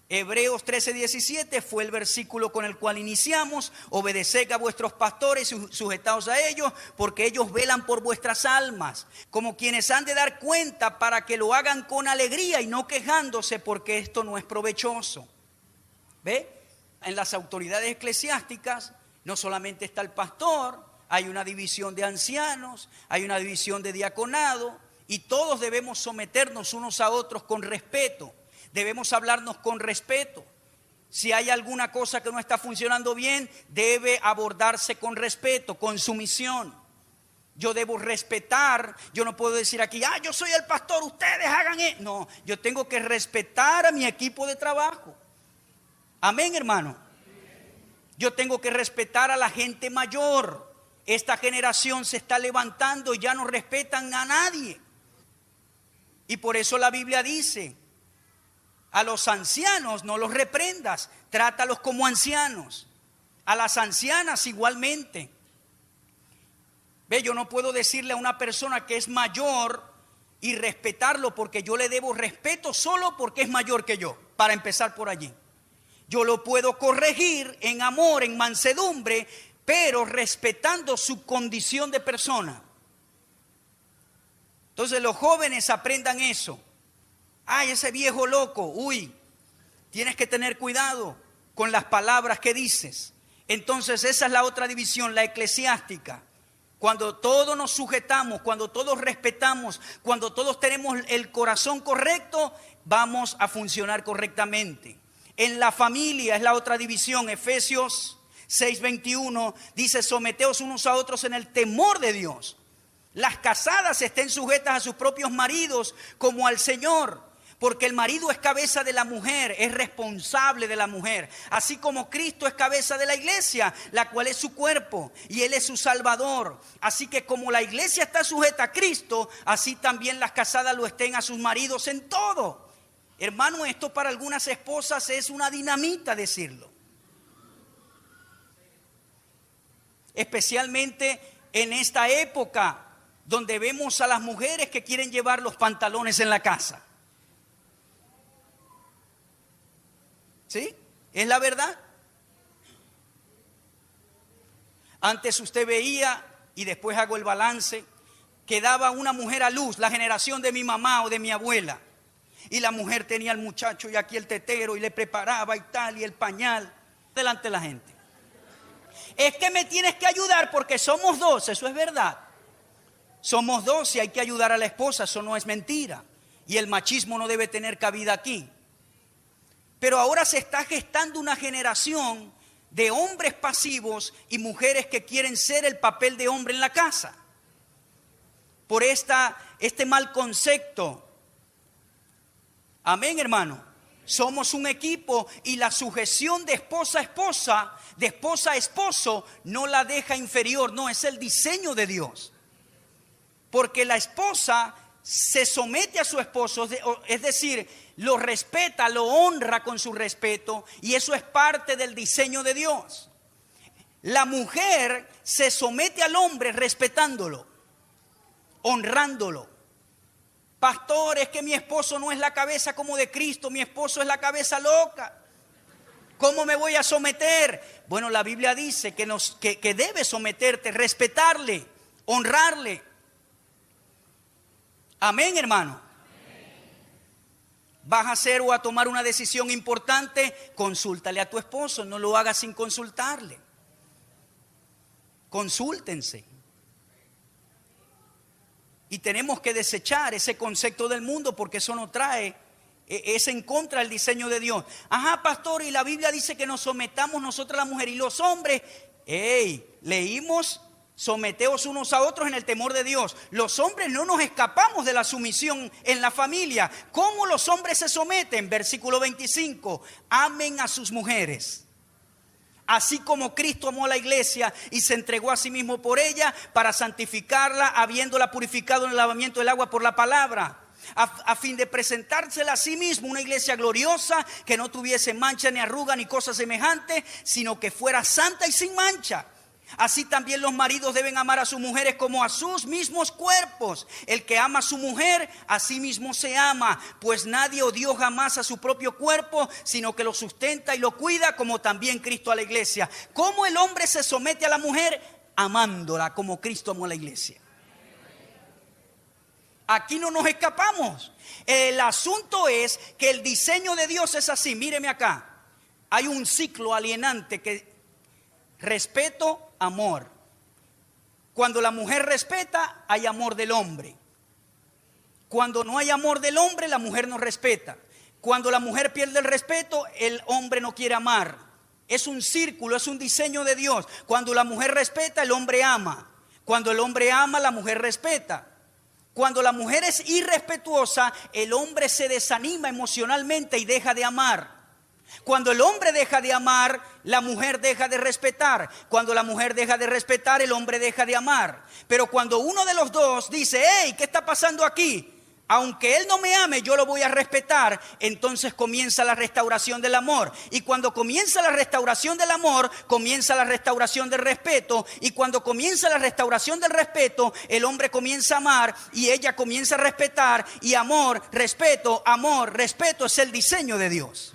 Hebreos 13:17 fue el versículo con el cual iniciamos. Obedeced a vuestros pastores y sujetaos a ellos, porque ellos velan por vuestras almas, como quienes han de dar cuenta, para que lo hagan con alegría y no quejándose, porque esto no es provechoso. ¿Ve? En las autoridades eclesiásticas no solamente está el pastor, hay una división de ancianos, hay una división de diaconado, y todos debemos someternos unos a otros con respeto. Debemos hablarnos con respeto. Si hay alguna cosa que no está funcionando bien, debe abordarse con respeto, con sumisión. Yo debo respetar. Yo no puedo decir aquí, yo soy el pastor, ustedes hagan eso. No, yo tengo que respetar a mi equipo de trabajo. Amén, hermano. Yo tengo que respetar a la gente mayor. Esta generación se está levantando y ya no respetan a nadie. Y por eso la Biblia dice: a los ancianos no los reprendas, trátalos como ancianos. A las ancianas igualmente. Ve, yo no puedo decirle a una persona que es mayor y respetarlo, porque yo le debo respeto solo porque es mayor que yo, para empezar por allí. Yo lo puedo corregir en amor, en mansedumbre, pero respetando su condición de persona. Entonces los jóvenes aprendan eso. Ay, ese viejo loco, uy, tienes que tener cuidado con las palabras que dices. Entonces esa es la otra división, la eclesiástica. Cuando todos nos sujetamos, cuando todos respetamos, cuando todos tenemos el corazón correcto, vamos a funcionar correctamente. En la familia es la otra división. Efesios 6:21 dice: someteos unos a otros en el temor de Dios. Las casadas estén sujetas a sus propios maridos como al Señor, porque el marido es cabeza de la mujer, es responsable de la mujer, así como Cristo es cabeza de la iglesia, la cual es su cuerpo, y Él es su Salvador. Así que como la iglesia está sujeta a Cristo, así también las casadas lo estén a sus maridos en todo. Hermano, esto para algunas esposas es una dinamita decirlo. Especialmente en esta época donde vemos a las mujeres que quieren llevar los pantalones en la casa. ¿Sí? ¿Es la verdad? Antes usted veía, y después hago el balance, que daba una mujer a luz, la generación de mi mamá o de mi abuela. Y la mujer tenía al muchacho y aquí el tetero y le preparaba y tal, y el pañal, delante de la gente. Es que me tienes que ayudar porque somos dos, eso es verdad. Somos dos y hay que ayudar a la esposa, eso no es mentira. Y el machismo no debe tener cabida aquí. Pero ahora se está gestando una generación de hombres pasivos y mujeres que quieren ser el papel de hombre en la casa. Por este mal concepto. Amén, hermano. Somos un equipo y la sujeción de esposa a esposa, de esposa a esposo, no la deja inferior. No, es el diseño de Dios. Porque la esposa se somete a su esposo, es decir, lo respeta, lo honra con su respeto, y eso es parte del diseño de Dios. La mujer se somete al hombre respetándolo, honrándolo. Pastor, es que mi esposo no es la cabeza como de Cristo, mi esposo es la cabeza loca. ¿Cómo me voy a someter? Bueno, la Biblia dice que debes someterte, respetarle, honrarle. Amén, hermano. Vas a hacer o a tomar una decisión importante, consúltale a tu esposo, no lo hagas sin consultarle. Consúltense. Y tenemos que desechar ese concepto del mundo porque eso no trae, es en contra del diseño de Dios. Ajá, pastor, y la Biblia dice que nos sometamos nosotros a la mujer y los hombres. Leímos: someteos unos a otros en el temor de Dios. Los hombres no nos escapamos de la sumisión en la familia. ¿Cómo los hombres se someten? Versículo 25: amen a sus mujeres, así como Cristo amó a la iglesia y se entregó a sí mismo por ella para santificarla, habiéndola purificado en el lavamiento del agua por la palabra, a fin de presentársela a sí mismo una iglesia gloriosa, que no tuviese mancha ni arruga ni cosa semejante, sino que fuera santa y sin mancha. Así también los maridos deben amar a sus mujeres como a sus mismos cuerpos. El que ama a su mujer, a sí mismo se ama, pues nadie odió jamás a su propio cuerpo, sino que lo sustenta y lo cuida, como también Cristo a la iglesia. ¿Cómo el hombre se somete a la mujer? Amándola como Cristo amó a la iglesia. Aquí no nos escapamos. El asunto es que el diseño de Dios es así. Míreme acá. Hay un ciclo alienante que respeto, amor. Cuando la mujer respeta, hay amor del hombre. Cuando no hay amor del hombre, la mujer no respeta. Cuando la mujer pierde el respeto, el hombre no quiere amar. Es un círculo, es un diseño de Dios. Cuando la mujer respeta, el hombre ama. Cuando el hombre ama, la mujer respeta. Cuando la mujer es irrespetuosa, el hombre se desanima emocionalmente y deja de amar. Cuando el hombre deja de amar, la mujer deja de respetar. Cuando la mujer deja de respetar, el hombre deja de amar. Pero cuando uno de los dos dice: hey, ¿qué está pasando aquí? Aunque él no me ame, yo lo voy a respetar. Entonces comienza la restauración del amor. Y cuando comienza la restauración del amor, comienza la restauración del respeto. Y cuando comienza la restauración del respeto, el hombre comienza a amar y ella comienza a respetar. Y amor, respeto es el diseño de Dios.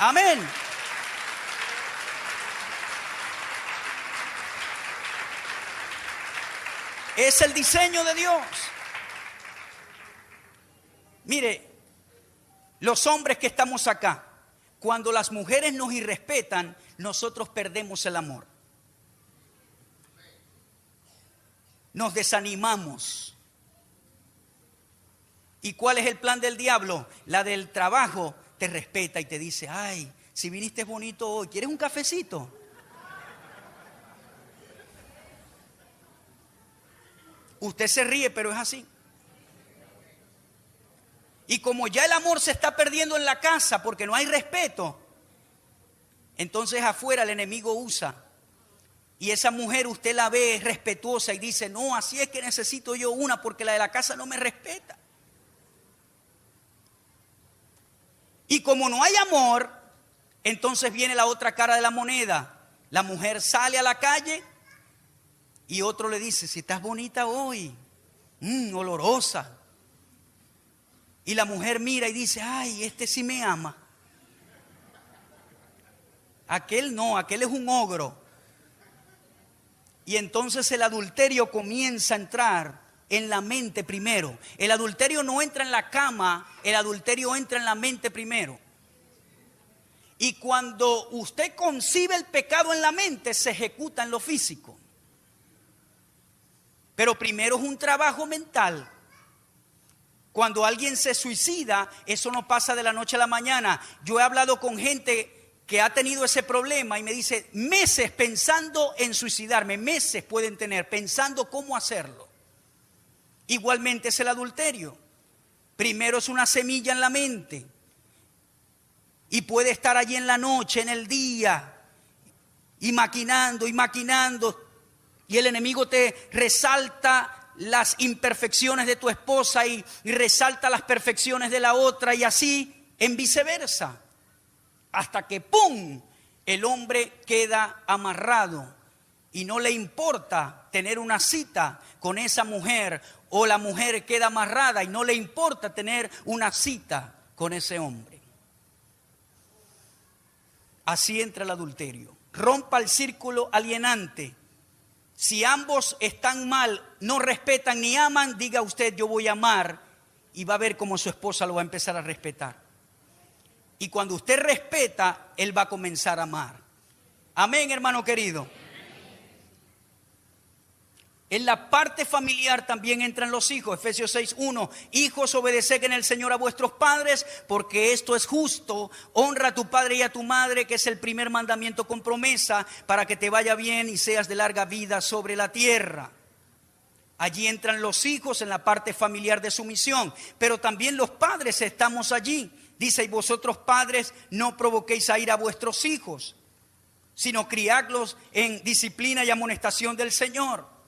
Amén. Es el diseño de Dios. Mire, los hombres que estamos acá, cuando las mujeres nos irrespetan, nosotros perdemos el amor. Nos desanimamos. ¿Y cuál es el plan del diablo? La del trabajo te respeta y te dice, ay, si viniste bonito hoy, ¿quieres un cafecito? Usted se ríe, pero es así. Y como ya el amor se está perdiendo en la casa porque no hay respeto, entonces afuera el enemigo usa. Y esa mujer usted la ve respetuosa y dice, no, así es que necesito yo una porque la de la casa no me respeta. Y como no hay amor, entonces viene la otra cara de la moneda. La mujer sale a la calle y otro le dice, si estás bonita hoy, olorosa. Y la mujer mira y dice, ay, este sí me ama. Aquel no, aquel es un ogro. Y entonces el adulterio comienza a entrar en la mente primero. El adulterio no entra en la cama, el adulterio entra en la mente primero. Y cuando usted concibe el pecado en la mente, se ejecuta en lo físico. Pero primero es un trabajo mental. Cuando alguien se suicida, eso no pasa de la noche a la mañana. Yo he hablado con gente que ha tenido ese problema y me dice, meses pensando en suicidarme, meses pueden tener pensando cómo hacerlo. Igualmente es el adulterio. Primero es una semilla en la mente y puede estar allí en la noche, en el día, y maquinando, y el enemigo te resalta las imperfecciones de tu esposa y resalta las perfecciones de la otra, y así en viceversa, hasta que ¡pum!, el hombre queda amarrado y no le importa tener una cita con esa mujer, o la mujer queda amarrada y no le importa tener una cita con ese hombre. Así entra el adulterio. Rompa el círculo alienante. Si ambos están mal, no respetan ni aman, diga usted, yo voy a amar, y va a ver cómo su esposa lo va a empezar a respetar. Y cuando usted respeta, él va a comenzar a amar. Amén, hermano querido. En la parte familiar también entran los hijos. Efesios 6:1. Hijos, obedeced en el Señor a vuestros padres, porque esto es justo. Honra a tu padre y a tu madre, que es el primer mandamiento con promesa, para que te vaya bien y seas de larga vida sobre la tierra. Allí entran los hijos en la parte familiar de sumisión, pero también los padres estamos allí. Dice, y vosotros padres no provoquéis a ira a vuestros hijos, sino criadlos en disciplina y amonestación del Señor.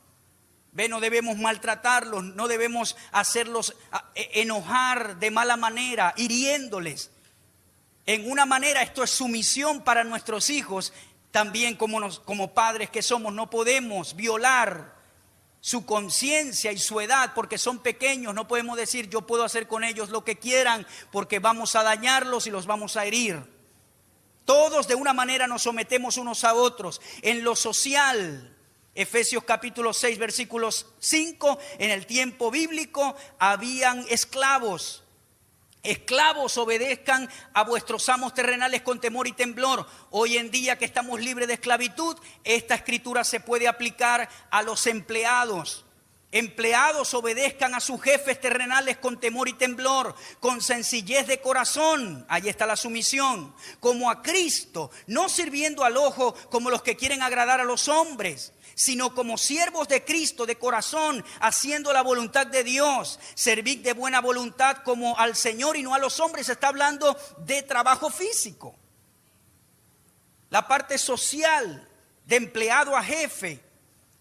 Ve, no debemos maltratarlos, no debemos hacerlos enojar de mala manera, hiriéndoles. En una manera esto es sumisión para nuestros hijos. También como padres que somos, no podemos violar su conciencia y su edad porque son pequeños. No podemos decir yo puedo hacer con ellos lo que quieran porque vamos a dañarlos y los vamos a herir. Todos de una manera nos sometemos unos a otros. En lo social, Efesios capítulo 6 versículos 5, en el tiempo bíblico habían esclavos. Esclavos, obedezcan a vuestros amos terrenales con temor y temblor. Hoy en día que estamos libres de esclavitud, esta escritura se puede aplicar a los empleados. Empleados, obedezcan a sus jefes terrenales con temor y temblor, con sencillez de corazón. Ahí está la sumisión. Como a Cristo, no sirviendo al ojo como los que quieren agradar a los hombres, sino como siervos de Cristo de corazón, haciendo la voluntad de Dios. Servid de buena voluntad como al Señor y no a los hombres. Está hablando de trabajo físico. La parte social, de empleado a jefe.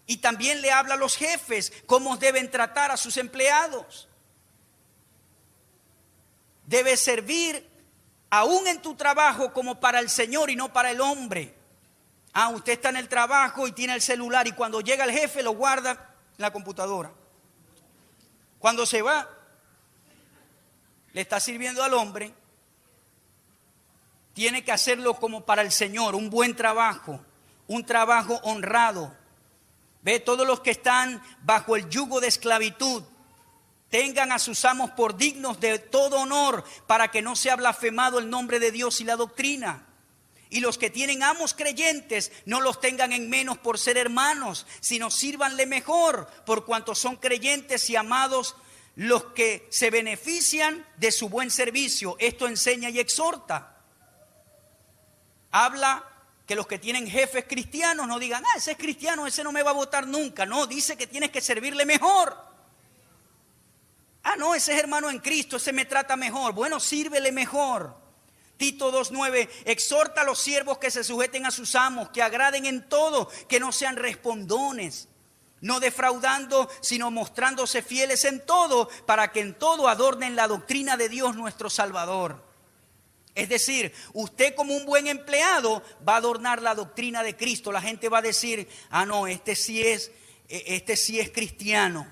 Y también le habla a los jefes cómo deben tratar a sus empleados. Debes servir aún en tu trabajo como para el Señor y no para el hombre. Usted está en el trabajo y tiene el celular y cuando llega el jefe lo guarda en la computadora. Cuando se va, le está sirviendo al hombre. Tiene que hacerlo como para el Señor, un buen trabajo, un trabajo honrado. Ve, todos los que están bajo el yugo de esclavitud, Tengan a sus amos por dignos de todo honor, para que no sea blasfemado el nombre de Dios y la doctrina. Y los que tienen amos creyentes, no los tengan en menos por ser hermanos, sino sírvanle mejor, por cuanto son creyentes y amados los que se benefician de su buen servicio. Esto enseña y exhorta. Habla que los que tienen jefes cristianos no digan, ese es cristiano, ese no me va a votar nunca. No, dice que tienes que servirle mejor. No, ese es hermano en Cristo, ese me trata mejor. Bueno, sírvele mejor. Tito 2:9, exhorta a los siervos que se sujeten a sus amos, que agraden en todo, que no sean respondones, no defraudando, sino mostrándose fieles en todo, para que en todo adornen la doctrina de Dios nuestro Salvador. Es decir, usted como un buen empleado va a adornar la doctrina de Cristo. La gente va a decir, no, este sí es cristiano,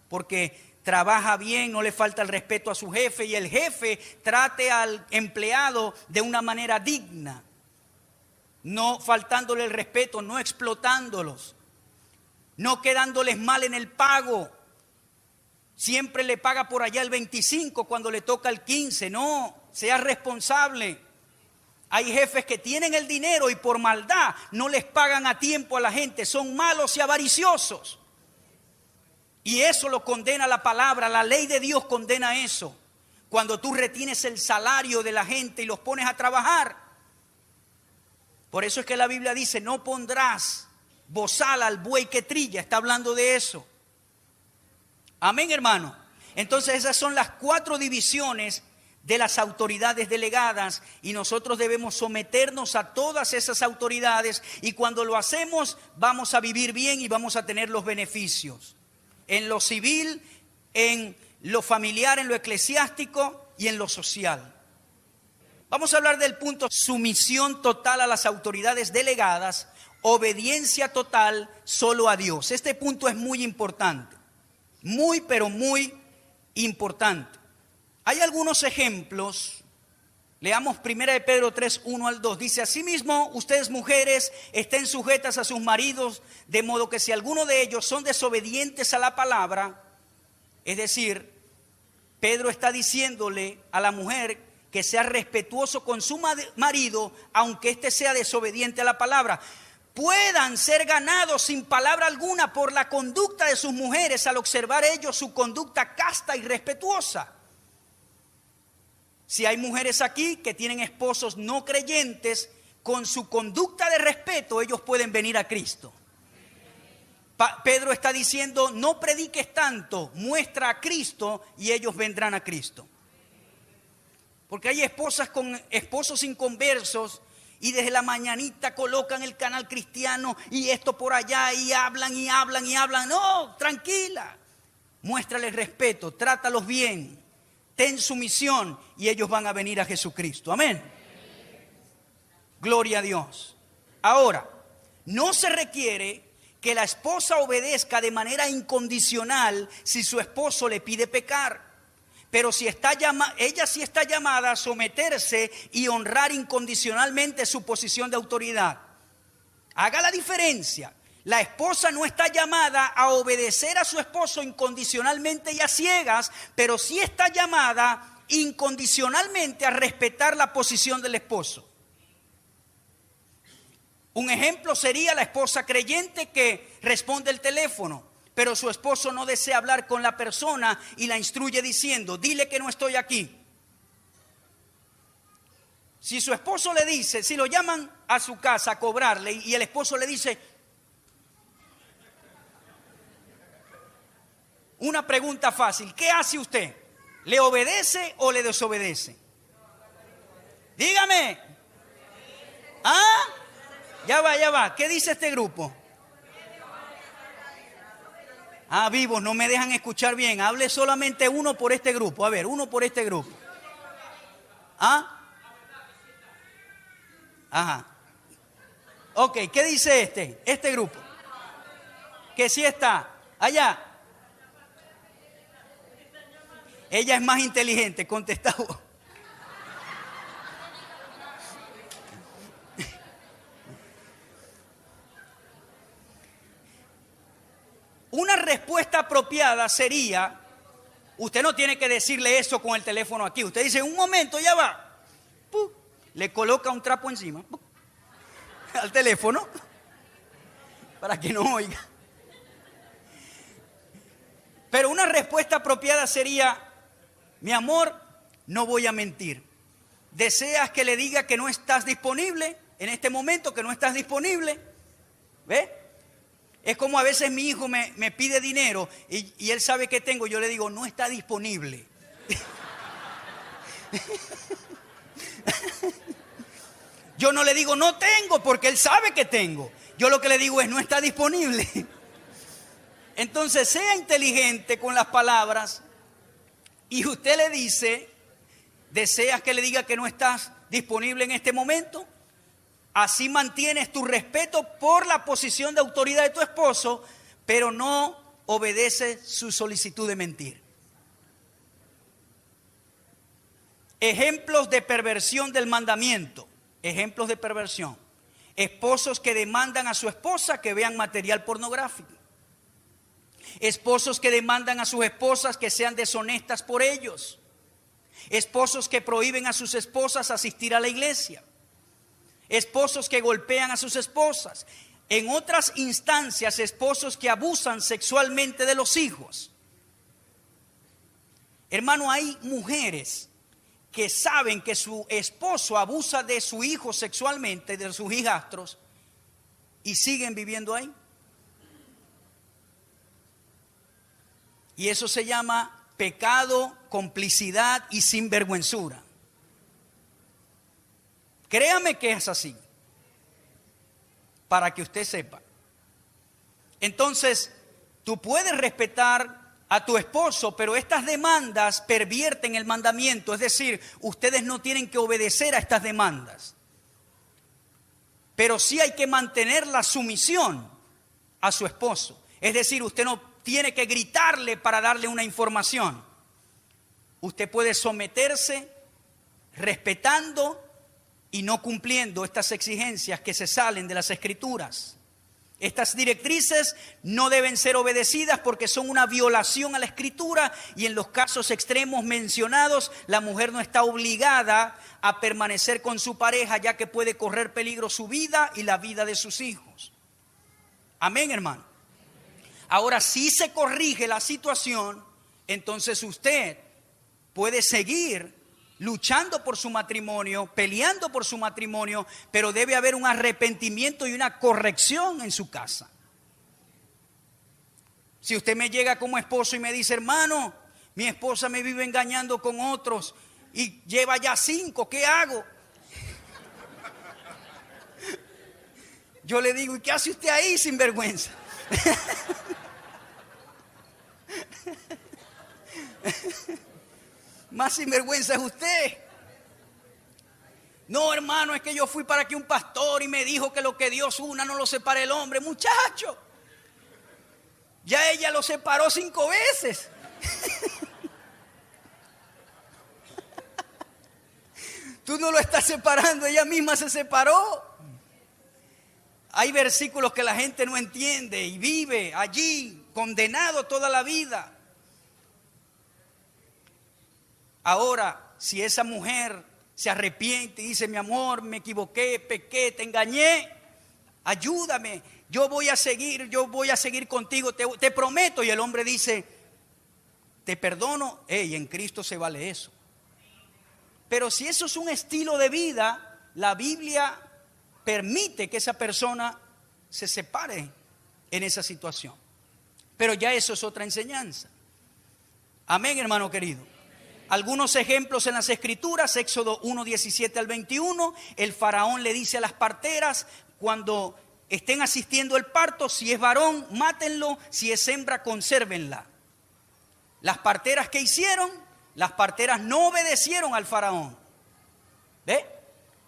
porque trabaja bien, no le falta el respeto a su jefe, y el jefe trate al empleado de una manera digna, no faltándole el respeto, no explotándolos, no quedándoles mal en el pago. Siempre le paga por allá el 25 cuando le toca el 15. No, sea responsable. Hay jefes que tienen el dinero y por maldad no les pagan a tiempo a la gente, son malos y avariciosos. Y eso lo condena la palabra, la ley de Dios condena eso. Cuando tú retienes el salario de la gente y los pones a trabajar. Por eso es que la Biblia dice, no pondrás bozal al buey que trilla. Está hablando de eso. Amén, hermano. Entonces esas son las 4 divisiones de las autoridades delegadas, y nosotros debemos someternos a todas esas autoridades, y cuando lo hacemos vamos a vivir bien y vamos a tener los beneficios. En lo civil, en lo familiar, en lo eclesiástico y en lo social. Vamos a hablar del punto sumisión total a las autoridades delegadas, obediencia total solo a Dios. Este punto es muy importante, muy pero muy importante. Hay algunos ejemplos. Leamos 1 Pedro 3, 1 al 2. Dice, asimismo, ustedes mujeres estén sujetas a sus maridos, de modo que si alguno de ellos son desobedientes a la palabra, es decir, Pedro está diciéndole a la mujer que sea respetuoso con su marido, aunque éste sea desobediente a la palabra, puedan ser ganados sin palabra alguna por la conducta de sus mujeres, al observar ellos su conducta casta y respetuosa. Si hay mujeres aquí que tienen esposos no creyentes, con su conducta de respeto ellos pueden venir a Cristo. Pedro está diciendo, no prediques tanto, muestra a Cristo y ellos vendrán a Cristo. Porque hay esposas con esposos inconversos y desde la mañanita colocan el canal cristiano y esto por allá y hablan y hablan y hablan. No, tranquila, muéstrales respeto, trátalos bien. Ten sumisión y ellos van a venir a Jesucristo. Amén. Gloria a Dios. Ahora, no se requiere que la esposa obedezca de manera incondicional si su esposo le pide pecar. Pero si ella sí está llamada a someterse y honrar incondicionalmente su posición de autoridad. Haga la diferencia. La esposa no está llamada a obedecer a su esposo incondicionalmente y a ciegas, pero sí está llamada incondicionalmente a respetar la posición del esposo. Un ejemplo sería la esposa creyente que responde el teléfono, pero su esposo no desea hablar con la persona y la instruye diciendo, dile que no estoy aquí. Si su esposo le dice, si lo llaman a su casa a cobrarle y el esposo le dice, una pregunta fácil, ¿qué hace usted? ¿Le obedece o le desobedece? Dígame. Ya va. ¿Qué dice este grupo? Vivos, no me dejan escuchar bien. Hable solamente uno por este grupo. A ver, uno por este grupo. Ajá. Ok, ¿qué dice este grupo? Que sí está. Allá. Ella es más inteligente, contestado. Una respuesta apropiada sería Usted no tiene que decirle eso con el teléfono aquí. Usted dice, un momento, ya va. ¡Pum! Le coloca un trapo encima. ¡Pum! Al teléfono. Para que no oiga. Pero una respuesta apropiada sería, mi amor, no voy a mentir. ¿Deseas que le diga que no estás disponible en este momento, que no estás disponible? ¿Ve? Es como a veces mi hijo me pide dinero y él sabe que tengo. Yo le digo, no está disponible. Yo no le digo, no tengo, porque él sabe que tengo. Yo lo que le digo es, no está disponible. Entonces, sea inteligente con las palabras y usted le dice, ¿deseas que le diga que no estás disponible en este momento? Así mantienes tu respeto por la posición de autoridad de tu esposo, pero no obedeces su solicitud de mentir. Ejemplos de perversión del mandamiento. Ejemplos de perversión. Esposos que demandan a su esposa que vean material pornográfico. Esposos que demandan a sus esposas que sean deshonestas por ellos. Esposos que prohíben a sus esposas asistir a la iglesia. Esposos que golpean a sus esposas. En otras instancias, esposos que abusan sexualmente de los hijos. Hermano, hay mujeres que saben que su esposo abusa de su hijo sexualmente, de sus hijastros, y siguen viviendo ahí. Y eso se llama pecado, complicidad y sinvergüenzura. Créame que es así, para que usted sepa. Entonces, tú puedes respetar a tu esposo, pero estas demandas pervierten el mandamiento. Es decir, ustedes no tienen que obedecer a estas demandas. Pero sí hay que mantener la sumisión a su esposo. Es decir, usted no tiene que gritarle para darle una información. Usted puede someterse respetando y no cumpliendo estas exigencias que se salen de las Escrituras. Estas directrices no deben ser obedecidas porque son una violación a la Escritura, y en los casos extremos mencionados, la mujer no está obligada a permanecer con su pareja, ya que puede correr peligro su vida y la vida de sus hijos. Amén, hermano. Ahora, si se corrige la situación, entonces usted puede seguir luchando por su matrimonio, peleando por su matrimonio, pero debe haber un arrepentimiento y una corrección en su casa. Si usted me llega como esposo y me dice, hermano, mi esposa me vive engañando con otros y lleva ya 5, ¿qué hago? Yo le digo, ¿y qué hace usted ahí, sinvergüenza? Más sinvergüenza es usted. No, hermano, es que yo fui para que un pastor y me dijo que lo que Dios una no lo separe el hombre. Muchacho, ya ella lo separó 5 veces. Tú no lo estás separando, ella misma se separó. Hay versículos que la gente no entiende y vive allí condenado toda la vida. Ahora, si esa mujer se arrepiente y dice, mi amor, me equivoqué, pequé, te engañé, ayúdame, yo voy a seguir contigo, te prometo. Y el hombre dice, te perdono, en Cristo se vale eso. Pero si eso es un estilo de vida, la Biblia permite que esa persona se separe en esa situación. Pero ya eso es otra enseñanza. Amén, hermano querido. Algunos ejemplos en las Escrituras, Éxodo 1, 17 al 21, el faraón le dice a las parteras, cuando estén asistiendo al parto, si es varón, mátenlo, si es hembra, consérvenla. Las parteras, ¿qué hicieron? Las parteras no obedecieron al faraón. ¿Ve?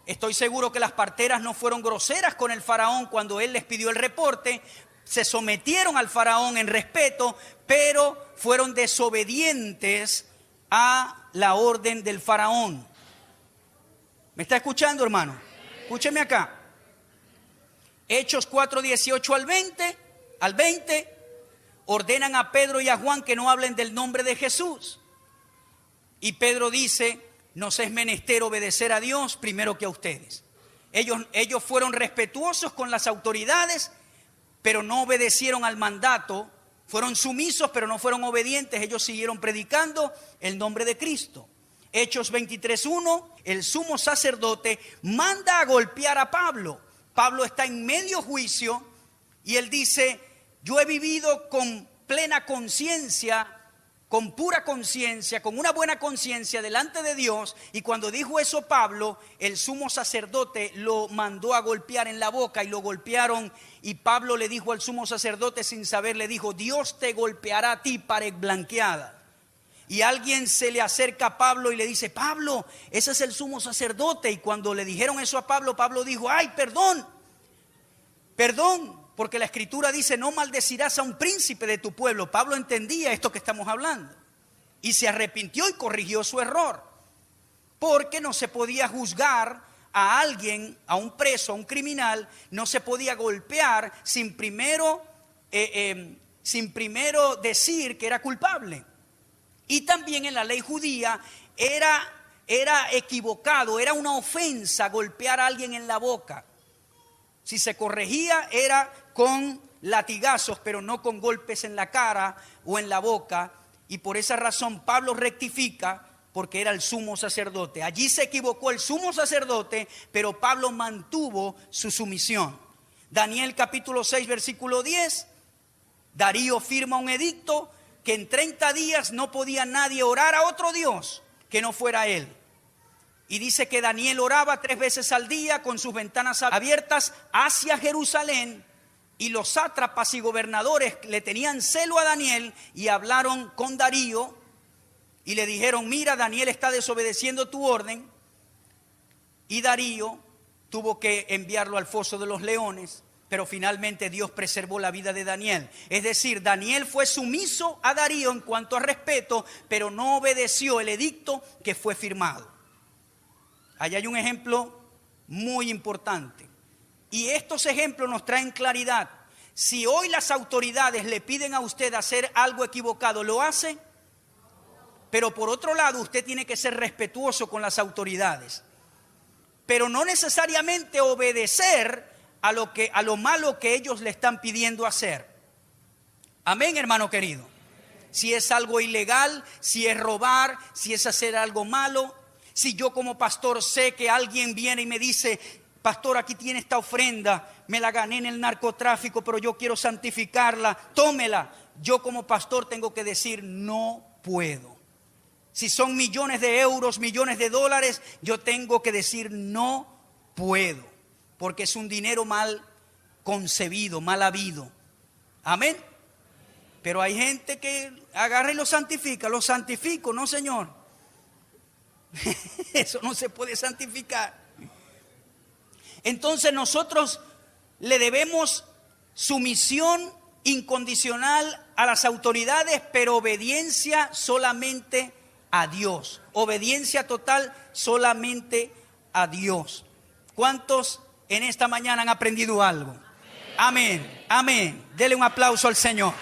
Estoy seguro que las parteras no fueron groseras con el faraón cuando él les pidió el reporte, se sometieron al faraón en respeto, pero fueron desobedientes a la orden del faraón. ¿Me está escuchando, hermano? Escúcheme acá. Hechos 4, 18 al 20, ordenan a Pedro y a Juan que no hablen del nombre de Jesús. Y Pedro dice, nos es menester obedecer a Dios primero que a ustedes. Ellos fueron respetuosos con las autoridades, pero no obedecieron al mandato. Fueron sumisos, pero no fueron obedientes. Ellos siguieron predicando el nombre de Cristo. Hechos 23:1, el sumo sacerdote manda a golpear a Pablo. Pablo está en medio juicio y él dice, yo he vivido con plena conciencia, con pura conciencia, con una buena conciencia delante de Dios. Y cuando dijo eso Pablo, el sumo sacerdote lo mandó a golpear en la boca y lo golpearon. Y Pablo le dijo al sumo sacerdote sin saber, le dijo, Dios te golpeará a ti, pared blanqueada. Y alguien se le acerca a Pablo y le dice, Pablo, ese es el sumo sacerdote. Y cuando le dijeron eso a Pablo, Pablo dijo, ay, perdón, porque la escritura dice, no maldecirás a un príncipe de tu pueblo. Pablo entendía esto que estamos hablando y se arrepintió y corrigió su error, porque no se podía juzgar a alguien, a un preso, a un criminal, no se podía golpear sin primero decir que era culpable. Y también en la ley judía era equivocado, era una ofensa golpear a alguien en la boca. Si se corregía era con latigazos, pero no con golpes en la cara o en la boca. Y por esa razón Pablo rectifica, porque era el sumo sacerdote. Allí se equivocó el sumo sacerdote, pero Pablo mantuvo su sumisión. Daniel capítulo 6 versículo 10, Darío firma un edicto que en 30 días no podía nadie orar a otro Dios que no fuera él. Y dice que Daniel oraba 3 veces al día con sus ventanas abiertas hacia Jerusalén. Y los sátrapas y gobernadores le tenían celo a Daniel y hablaron con Darío y le dijeron, mira, Daniel está desobedeciendo tu orden. Y Darío tuvo que enviarlo al foso de los leones. Pero finalmente Dios preservó la vida de Daniel. Es decir, Daniel fue sumiso a Darío en cuanto a respeto, pero no obedeció el edicto que fue firmado. Allá hay un ejemplo muy importante. Y estos ejemplos nos traen claridad. Si hoy las autoridades le piden a usted hacer algo equivocado, ¿lo hace? Pero por otro lado, usted tiene que ser respetuoso con las autoridades. Pero no necesariamente obedecer a lo malo que ellos le están pidiendo hacer. Amén, hermano querido. Si es algo ilegal, si es robar, si es hacer algo malo. Si yo como pastor sé que alguien viene y me dice, pastor, aquí tiene esta ofrenda, me la gané en el narcotráfico, pero yo quiero santificarla, tómela. Yo como pastor tengo que decir, no puedo. Si son millones de euros, millones de dólares, yo tengo que decir, no puedo. Porque es un dinero mal concebido, mal habido. Amén. Pero hay gente que agarra y lo santifica. Lo santifico, no, señor. Eso no se puede santificar. Entonces nosotros le debemos sumisión incondicional a las autoridades, pero obediencia solamente a Dios. Obediencia total solamente a Dios. ¿Cuántos en esta mañana han aprendido algo? Amén, amén. Dele un aplauso al Señor.